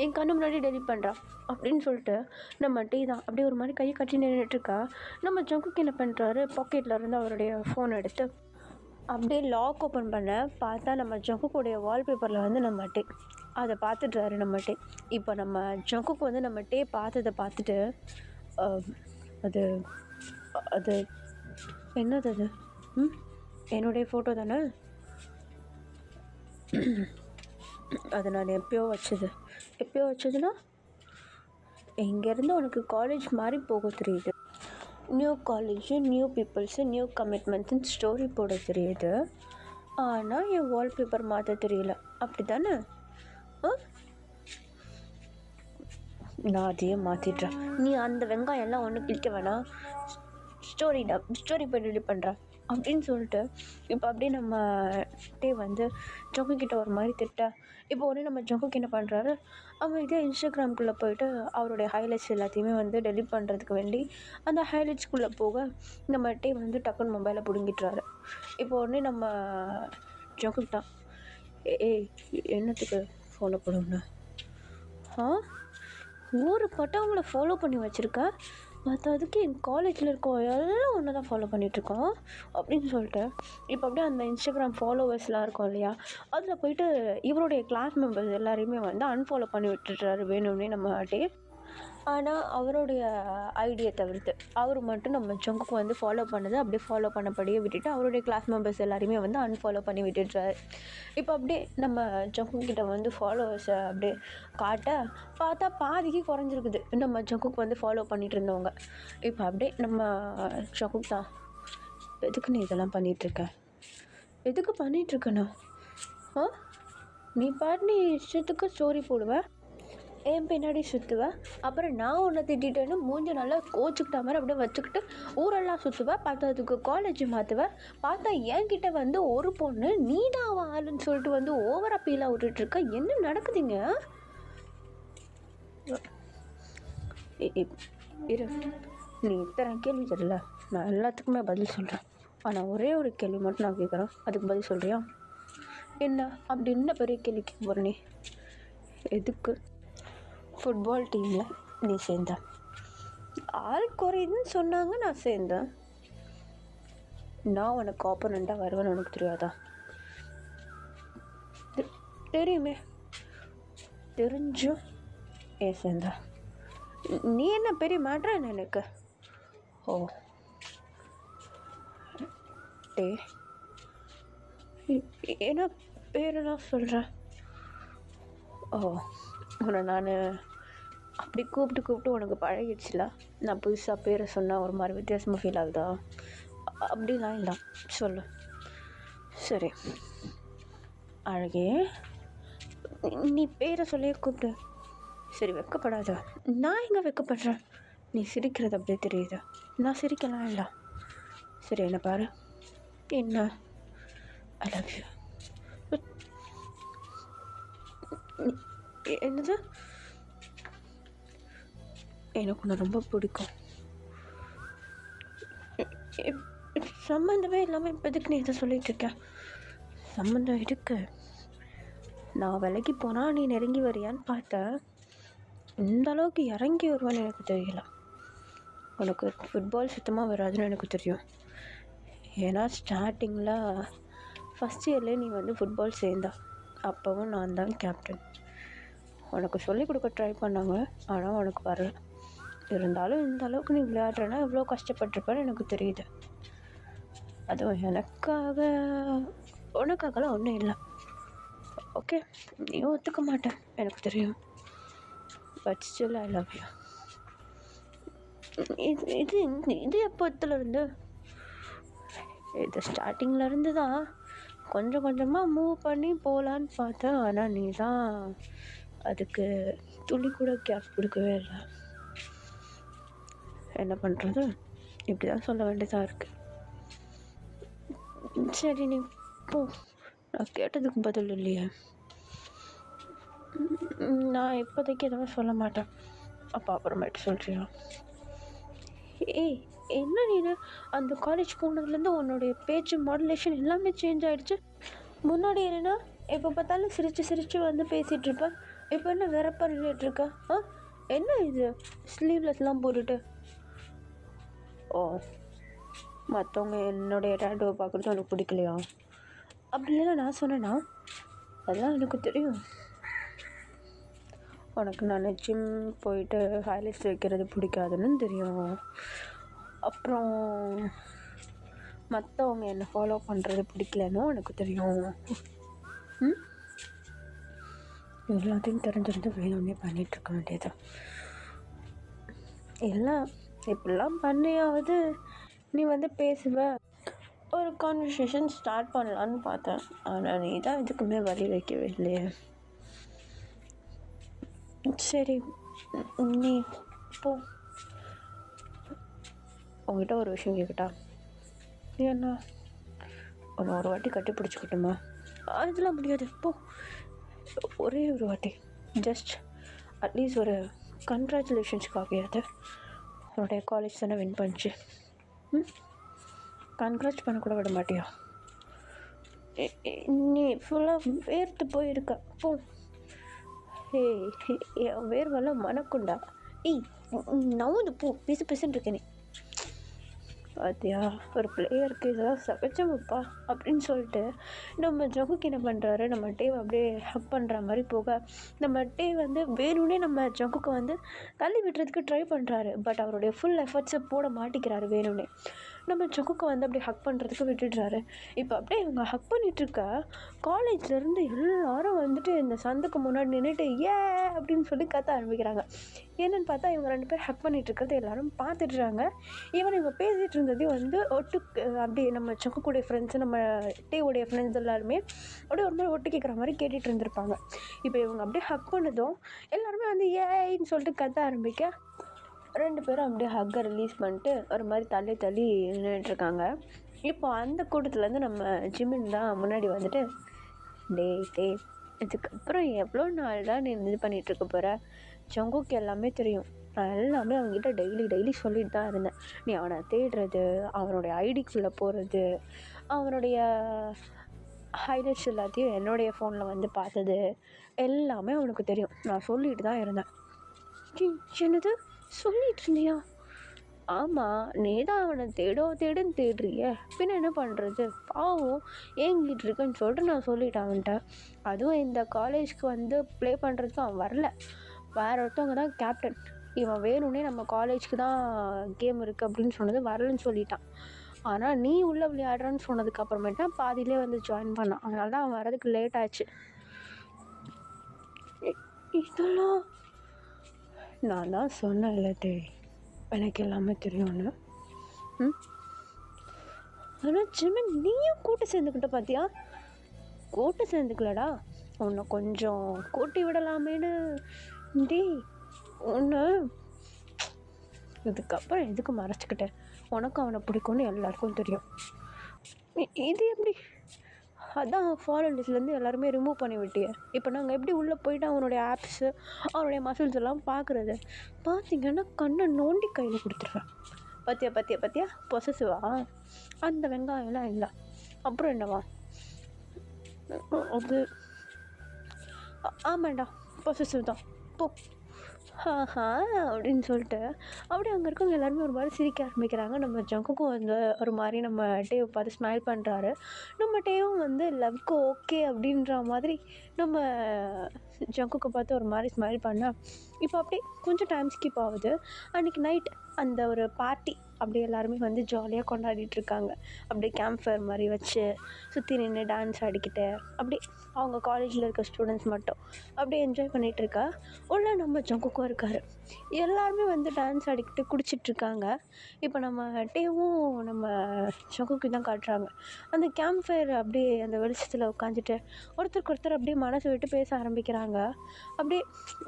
என் கண்ணு முன்னாடி டெலீட் பண்ணுறா அப்படின்னு சொல்லிட்டு நம்ம டீ தான் அப்படியே ஒரு மாதிரி கையை கட்டி நின்றுட்டுருக்கா. நம்ம ஜங்குக்கு என்ன பண்ணுறாரு, பாக்கெட்டில் இருந்து அவருடைய ஃபோன் எடுத்து அப்படியே லாக் ஓப்பன் பண்ண பார்த்தா நம்ம ஜங்குக்குடைய வால்பேப்பரில் வந்து நம்ம டே அதை பார்த்துட்றாரு நம்ம டே. இப்போ நம்ம ஜங்குக்கு வந்து நம்ம டே பார்த்ததை பார்த்துட்டு, அது அது என்னது அது? என்னுடைய ஃபோட்டோ தானே? அது நான் எப்போயோ வச்சதுன்னா இங்கேருந்து உனக்கு காலேஜ் மாதிரி போக தெரியுது, new college, new peoples, new கமிட்மெண்ட்ஸுன்னு ஸ்டோரி போட தெரியுது. ஆனால் என் வால்பேப்பர் மாற்ற தெரியல, அப்படி தானே? நான் அதையே மாற்றிடுறேன். நீ அந்த வெங்காயம் எல்லாம் ஒன்றும் கிழிக்க வேணாம், ஸ்டோரி போய் ரெடி பண்ணுறேன் அப்படின்னு சொல்லிட்டு இப்போ அப்படியே நம்ம வந்து ஜொங்குக்கிட்ட ஒரு மாதிரி திட்ட. இப்போ உடனே நம்ம ஜொங்குக்கு என்ன பண்ணுறாரு, அவன் இதே இன்ஸ்டாகிராம்குள்ளே போயிட்டு அவருடைய ஹைலைட்ஸ் எல்லாத்தையுமே வந்து டெலிட் பண்ணுறதுக்கு வேண்டி அந்த ஹைலைட்ஸ்குள்ளே போக நம்ம வந்து டக்குன்னு மொபைலை பிடுங்கிட்டுறாரு. இப்போ உடனே நம்ம ஜொங்குக்கிட்டான், ஏய் என்னத்துக்கு ஃபாலோ பண்ணுங்க? ஊர் பட்டவங்களை ஃபாலோ பண்ணி வச்சுருக்கேன், மற்றதுக்கு என் காலேஜில் இருக்கோம் எல்லாம் ஒன்று தான் ஃபாலோ பண்ணிகிட்ருக்கோம் அப்படின்னு சொல்லிட்டு இப்போ அப்படியே அந்த இன்ஸ்டாகிராம் ஃபாலோவர்ஸ்லாம் இருக்கும் இல்லையா, அதில் போயிட்டு இவருடைய கிளாஸ் மெம்பர்ஸ் எல்லாரையுமே வந்து அன்ஃபாலோ பண்ணி விட்டுட்டுறாரு வேணும்னே நம்ம ஆனால் அவருடைய ஐடியை தவிர்த்து அவர் மட்டும் நம்ம ஜொங்குக்கு வந்து ஃபாலோ பண்ணது அப்படியே ஃபாலோ பண்ணபடியே விட்டுட்டு அவருடைய கிளாஸ் மெம்பர்ஸ் எல்லாரையுமே வந்து அன்ஃபாலோ பண்ணி விட்டுடுறாரு. இப்போ அப்படியே நம்ம ஜொங்குக்கிட்ட வந்து ஃபாலோவர்ஸை அப்படியே பார்த்தா பாதிக்கு குறைஞ்சிருக்குது நம்ம ஜொங்குக்கு வந்து ஃபாலோ பண்ணிகிட்டு இருந்தவங்க. இப்போ அப்படியே நம்ம ஜொங்குக்கு தான், எதுக்கு நீ இதெல்லாம் பண்ணிகிட்ருக்க, எதுக்கு பண்ணிகிட்ருக்கண்ணா? நீ பாட்டு நீ இஷ்டத்துக்கு ஸ்டோரி போடுவேன், என் பின்னாடி சுற்றுவேன், அப்புறம் நான் உன்னை திட்டேன்னு மூஞ்சி நல்லா கோச்சுக்கிட்ட மாதிரி அப்படியே வச்சுக்கிட்டு ஊரெல்லாம் சுற்றுவேன், பார்த்ததுக்கு காலேஜ் மாற்றுவேன், பார்த்தா என்கிட்ட வந்து ஒரு பொண்ணு நீ தான் அவன் ஆளுன்னு சொல்லிட்டு வந்து ஓவராக பீலாக விட்டுட்ருக்க, என்ன நடக்குதுங்க? இரு, நீ இத்தனை கேள்வி தெரியல, நான் எல்லாத்துக்குமே பதில் சொல்கிறேன். ஆனால் ஒரே ஒரு கேள்வி மட்டும் நான் கேட்குறேன், அதுக்கு பதில் சொல்கிறியா? என்ன அப்படி என்ன பெரிய கேள்வி கேட்க போகிற நீ? எதுக்கு ஃபுட்பால் டீமில் நீ சேர்ந்த? ஆள் குறையுதுன்னு சொன்னாங்க, நான் சேர்ந்தேன். நான் உனக்கு ஆப்போனண்ட்டாக வருவேன்னு உனக்கு தெரியாதா? தெரியுமே, தெரிஞ்சும் ஏன் சேர்ந்த? நீ என்ன பெரிய மேட்ரா என்ன எனக்கு? ஓ டே, என்ன பேரெல்லாம் சொல்கிறேன்? ஓ உன்னை நான் அப்படி கூப்பிட்டு உனக்கு பழகிடுச்சுல, நான் புதுசாக பேரை சொன்னால் ஒரு மாதிரி வித்தியாசமாக ஃபீல் ஆகுதா? அப்படிலாம் இல்லை, சொல்லு. சரி அழகே, நீ பேரை சொல்லியே கூப்பிட்டு. சரி வெக்கப்படாத. நான் எங்கே வெக்கப்படுறேன்? நீ சிரிக்கிறது அப்படியே தெரியுது, நான் சிரிக்கலாம் இல்லை. சரி என்ன பாரு, என்ன? ஐ லவ் யூ. என்னது? எனக்கு ஒன்று ரொம்ப பிடிக்கும். சம்மந்தமே இல்லாமல் இப்போ எதுக்கு நீ இதை சொல்லிட்டு இருக்க? சம்மந்தம் இருக்கு, நான் விலகி போனால் நீ நெருங்கி வரியான்னு பார்த்தேன், இந்த அளவுக்கு இறங்கி வருவான்னு எனக்கு தெரியல. உனக்கு ஃபுட்பால் சுத்தமாக வராதுன்னு எனக்கு தெரியும். ஏன்னா ஸ்டார்டிங்கில் ஃபஸ்ட் இயர்லேயே நீ வந்து ஃபுட்பால் சேர்ந்தா, அப்போவும் நான் தான் கேப்டன். உனக்கு சொல்லிக் கொடுக்க ட்ரை பண்ணாங்க, ஆனால் உனக்கு வரல. இருந்தாலும் இந்த அளவுக்கு நீ விளையாடுறேன்னா எவ்வளோ கஷ்டப்பட்டிருப்பேன்னு எனக்கு தெரியுது. அதுவும் உனக்காகலாம் ஒன்றும் இல்லை. ஓகே, நீயும் ஒத்துக்க மாட்டேன் எனக்கு தெரியும், but still I love you. இது எப்போத்துலேருந்து? இது ஸ்டார்டிங்லேருந்து தான் கொஞ்சம் கொஞ்சமாக மூவ் பண்ணி போகலான்னு பார்த்தேன், ஆனால் நீ தான் அதுக்கு துளி கூட கேப் கொடுக்கவே இல்லை. என்ன பண்ணுறது, இப்படி தான் சொல்ல வேண்டியதாக இருக்குது. சரி நீ போ, நான் கேட்டதுக்கு பதில் இல்லையே. நான் இப்போதைக்கு எதுவும் சொல்ல மாட்டேன், அப்போ அப்புறமேட்டு சொல்கிறியா? ஏய் என்ன நீ அந்த காலேஜ் போனதுலேருந்து உன்னுடைய பேச்சு மாடுலேஷன் எல்லாமே சேஞ்ச் ஆகிடுச்சு. முன்னாடி என்னன்னா எப்போ பார்த்தாலும் சிரித்து வந்து பேசிகிட்ருப்பேன், இப்போ என்ன வெறப்பா நின்றுட்டுருக்க? என்ன இது ஸ்லீவ்லெஸ்லாம் போட்டுட்டு? ஓ, மற்றவங்க என்னுடைய டேட்டுவை பார்க்குறது எனக்கு பிடிக்கலையா? அப்படி இல்லைன்னா நான் சொன்னேன்னா? அதெல்லாம் எனக்கு தெரியும். உனக்கு நான் ஜிம் போயிட்டு ஹைலைட்ஸ் வைக்கிறது பிடிக்காதுன்னு தெரியும். அப்புறம் மற்றவங்க என்னை ஃபாலோ பண்ணுறது பிடிக்கலன்னு எனக்கு தெரியும். ம் எல்லாத்தையும் தெரிஞ்சிருந்து வேணும்னே பண்ணிகிட்ருக்க வேண்டியது. எல்லாம் இப்படிலாம் பண்ணியாவது நீ வந்து பேசுவ, ஒரு கான்வர்சேஷன் ஸ்டார்ட் பண்ணலான்னு பார்த்தேன். ஆனால் நீ தான் எதுக்குமே வழி வைக்கவே இல்லையே. சரி, நீ போ. உங்ககிட்ட ஒரு விஷயம் கேட்கட்டா? என்ன? உன்னை ஒரு வாட்டி கட்டி பிடிச்சிக்கிட்டுமா? அதெல்லாம் முடியாது, போ. ஒரே ஒரு வாட்டி, ஜஸ்ட் அட்லீஸ்ட் ஒரு கங்க்ராச்சுலேஷன்ஸ்க்காகியாவது. உன்னுடைய காலேஜ் தானே வின் பண்ணிச்சு. கங்க்ராட்ஸ் பண்ணக்கூட விட மாட்டியா? நீ ஃபுல்லாக வேர்த்து போயிருக்க, போ. என் வேர்வெல்லாம் மணக்குண்டா. நவுந்து போ, பிசு பிசுன்னு இருக்க நீ. பார்த்தியா, ஒரு பிளேயருக்கு இதெல்லாம் சகஜமாப்பா அப்படின்னு சொல்லிட்டு நம்ம ஜங்குக்கு என்ன பண்ணுறாரு, நம்ம டேவை அப்படியே ஹக் பண்ணுற மாதிரி போக, நம்ம டே வந்து வேணும்னே நம்ம ஜங்குக்கு வந்து தள்ளி விட்டுறதுக்கு ட்ரை பண்ணுறாரு. பட் அவருடைய ஃபுல் எஃபர்ட்ஸை போட மாட்டிக்கிறாரு வேணும்னே. நம்ம ஜங்குக்கு வந்து அப்படியே ஹக் பண்ணுறதுக்கு விட்டுடுறாரு. இப்போ அப்படியே இவங்க ஹக் பண்ணிகிட்ருக்க காலேஜ்லேருந்து எல்லாரும் வந்துட்டு இந்த சந்துக்கு முன்னாடி நின்றுட்டு ஏ அப்படின்னு சொல்லி கத்த ஆரம்பிக்கிறாங்க. என்னென்னு பார்த்தா இவங்க 2 பேர் ஹக் பண்ணிகிட்டு இருக்கிறது எல்லாரும் பார்த்துட்டுறாங்க. இவங்க பேசிகிட்டு இருந்ததையும் வந்து அப்படியே நம்ம ஜங்குக்குடைய ஃப்ரெண்ட்ஸு, நம்ம டேவுடைய ஃப்ரெண்ட்ஸ் எல்லாருமே அப்படியே ஒரு மாதிரி ஒட்டு கேட்குற மாதிரி கேட்டுட்டு இருந்திருப்பாங்க. இப்போ இவங்க அப்படியே ஹக் பண்ணதும் எல்லாருமே வந்து ஏன்னு சொல்லிட்டு கத்த ஆரம்பிக்க 2 பேரும் அப்படியே ஹக்கை ரிலீஸ் பண்ணிட்டு ஒரு மாதிரி தள்ளி தள்ளி நின்றுட்டுருக்காங்க. இப்போ அந்த கூட்டத்துலேருந்து நம்ம ஜிமின் தான் முன்னாடி வந்துட்டு, டே இதுக்கப்புறம் எவ்வளோ நாள் தான் நீ இது பண்ணிகிட்ருக்க போகிற? ஜங்குக்கு எல்லாமே தெரியும். நான் எல்லாமே அவங்ககிட்ட டெய்லி சொல்லிட்டு தான் இருந்தேன். நீ அவனை தேடுறது, அவனுடைய ஐடிக்குள்ளே போகிறது, அவனுடைய ஹைலைட்ஸ் எல்லாத்தையும் என்னுடைய ஃபோனில் வந்து பார்த்தது எல்லாமே அவனுக்கு தெரியும். நான் சொல்லிட்டு தான் இருந்தேன். என்னது சொல்லிட்டு இருந்தியா? ஆமாம், நீ தான் அவனை தேடுன்னு தேடுறிய, பின்ன என்ன பண்ணுறது? பாவம் ஏங்கிட்டு இருக்குன்னு சொல்லிட்டு நான் சொல்லிட்டேன் அவன்கிட்ட. அதுவும் இந்த காலேஜ்க்கு வந்து ப்ளே பண்ணுறதுக்கு அவன் வரல, வேற ஒருத்தவங்க தான் கேப்டன். இவன் வேணும்னே நம்ம காலேஜ்க்கு தான் கேம் இருக்குது அப்படின்னு சொன்னது வரலன்னு சொல்லிட்டான். ஆனால் நீ உள்ளே விளையாடுறான்னு சொன்னதுக்கு அப்புறமேட்டு தான் பாதியிலே வந்து ஜாயின் பண்ணான். அதனால தான் அவன் வரதுக்கு லேட் ஆச்சு. இதெல்லாம் நான் தான் சொன்னேன்ல டே, எனக்கு எல்லாமே தெரியும்னு. ஆனால் ஜிமின் நீயும் கூட்டு சேர்ந்துக்கிட்ட பார்த்தியா? கூட்டு சேர்ந்துக்கலடா, உன்னை கொஞ்சம் கூட்டி விடலாமேன்னு. டே ஒன்று இதுக்கப்புறம் எதுக்கு மறைச்சிக்கிட்டேன்? உனக்கு அவனை பிடிக்கும்னு எல்லாருக்கும் தெரியும். இது எப்படி? அதான் ஃபாலோ லிஸ்ட்லேருந்து எல்லாருமே ரிமூவ் பண்ணி விட்டிய. இப்போ நாங்கள் எப்படி உள்ளே போய்ட்டு அவனுடைய ஆப்ஸு, அவனுடைய மசில்ஸ் எல்லாம் பார்க்குறது? பார்த்திங்கன்னா கண்ணை நோண்டி கையில் கொடுத்துருவேன். பார்த்தியா பொசசிவா? அந்த வெங்காயம்லாம் இல்லை. அப்புறம் என்னவா அது? ஆமாண்டா, பொசசிவ் தான், போ. அப்படின்னு சொல்லிட்டு அப்படியே அங்கே இருக்கவங்க எல்லாருமே ஒரு மாதிரி சிரிக்க ஆரம்பிக்கிறாங்க. நம்ம ஜங்குக்கும் வந்து ஒரு மாதிரி நம்ம டேவை பார்த்து ஸ்மைல் பண்ணுறாரு. நம்ம டேவும் வந்து லவ்க்கு ஓகே அப்படின்ற மாதிரி நம்ம ஜங்குக்கு பார்த்து ஒரு மாதிரி ஸ்மைல் பண்ணால், இப்போ அப்படியே கொஞ்சம் டைம் ஸ்கிப் ஆகுது. அன்றைக்கி நைட் அந்த ஒரு பார்ட்டி அப்படியே எல்லாருமே வந்து ஜாலியாக கொண்டாடிட்டுருக்காங்க. அப்படியே கேம்ப் ஃபயர் மாதிரி வச்சு சுற்றி நின்று டான்ஸ் ஆடிக்கிட்டு அப்படியே அவங்க காலேஜில் இருக்க ஸ்டூடெண்ட்ஸ் மட்டும் அப்படியே என்ஜாய் பண்ணிகிட்ருக்கா. உள்ள நம்ம ஜங்குக்கும் இருக்கார். எல்லாருமே வந்து டான்ஸ் ஆடிக்கிட்டு குடிச்சிட்ருக்காங்க. இப்போ நம்ம டேவும் நம்ம ஜங்குக்கு தான் காட்டுறாங்க. அந்த கேம்ப் ஃபயர் அப்படியே அந்த வெளிச்சத்தில் உட்காந்துட்டு ஒருத்தருக்கு ஒருத்தர் அப்படியே மனசு விட்டு பேச ஆரம்பிக்கிறாங்க. அப்படியே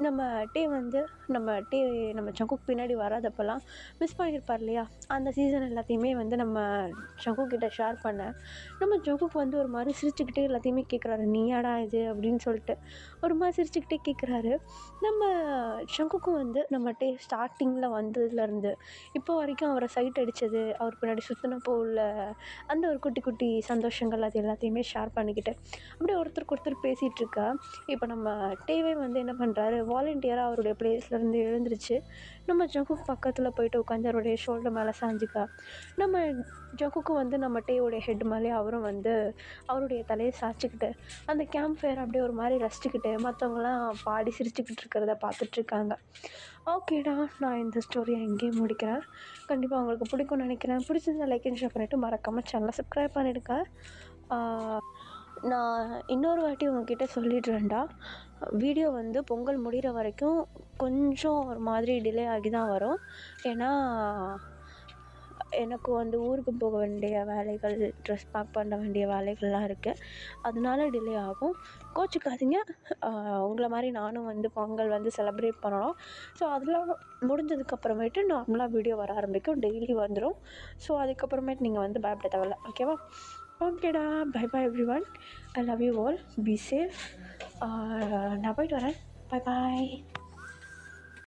நம்ம டே வந்து நம்ம ஜங்குக்கு பின்னாடி வராதப்பெல்லாம் மிஸ் பண்ணியிருப்பார் இல்லையா, அந்த சீசன் எல்லாத்தையுமே வந்து நம்ம ஜங்குக்கிட்ட ஷேர் பண்ணேன். நம்ம ஜங்குக்கு வந்து ஒரு மாதிரி சிரிச்சுக்கிட்டே எல்லாத்தையுமே கேட்குறாரு. நீயாடா இது அப்படின்னு சொல்லிட்டு ஒரு மாதிரி சிரிச்சுக்கிட்டே கேட்குறாரு. நம்ம ஜங்குக்கும் வந்து நம்ம ஸ்டார்டிங்கில் வந்ததுலேருந்து இப்போ வரைக்கும் அவரை சைட் அடித்தது, அவர் பின்னாடி சுற்றினப்போ உள்ள அந்த ஒரு குட்டி குட்டி சந்தோஷங்கள் அது எல்லாத்தையுமே ஷேர் பண்ணிக்கிட்டு அப்படியே ஒருத்தருக்கு ஒருத்தர் பேசிகிட்ருக்கா. இப்போ நம்ம டேவே வந்து என்ன பண்ணுறாரு, வாலண்டியராக அவருடைய பிளேஸ்லேருந்து எழுந்திரிச்சு நம்ம ஜங்குக்கு பக்கத்தில் போயிட்டு போயிட்டு உட்காந்து அவருடைய ஷோல்டர் மேலே சாஞ்சிக்க. நம்ம ஜக்குக்கும் வந்து நம்ம டேயோடைய ஹெட் மேலே அவரும் வந்து அவருடைய தலையை சாய்ச்சிக்கிட்டு அந்த கேம்ப் ஃபயர் அப்படியே ஒரு மாதிரி ரசிச்சுக்கிட்டு மற்றவங்களாம் பாடி சிரிச்சுக்கிட்டு இருக்கிறத பார்த்துட்ருக்காங்க. ஓகேடா, நான் இந்த ஸ்டோரியை எங்கேயும் முடிக்கிறேன். கண்டிப்பாக உங்களுக்கு பிடிக்கும்னு நினைக்கிறேன். பிடிச்சிருந்தா லைக் அண்ட் ஷேர் பண்ணிவிட்டு மறக்காமல் சேனலை சப்ஸ்கிரைப் பண்ணிவிடுங்க. நான் இன்னொரு வாட்டி உங்ககிட்ட சொல்லிடுறேன்டா, வீடியோ வந்து பொங்கல் முடிகிற வரைக்கும் கொஞ்சம் ஒரு மாதிரி டிலே ஆகி தான் வரும். ஏன்னா எனக்கு வந்து ஊருக்கு போக வேண்டிய வேலைகள், ட்ரெஸ் பேக் பண்ண வேண்டிய வேலைகள்லாம் இருக்குது. அதனால டிலே ஆகும். கோச்சிக்காதீங்க. உங்களை மாதிரி நானும் வந்து பொங்கல் வந்து செலிப்ரேட் பண்ணணும். ஸோ அதெல்லாம் முடிஞ்சதுக்கப்புறமேட்டு நார்மலாக வீடியோ வர ஆரம்பிக்கும். டெய்லி வந்துடும். ஸோ அதுக்கப்புறமேட்டு நீங்கள் வந்து பயப்பட தேவையில்ல. ஓகேவா? ஓகேடா, bye bye everyone. I love you all. Be safe. நான் போய்ட்டு வரேன். பை பாய்.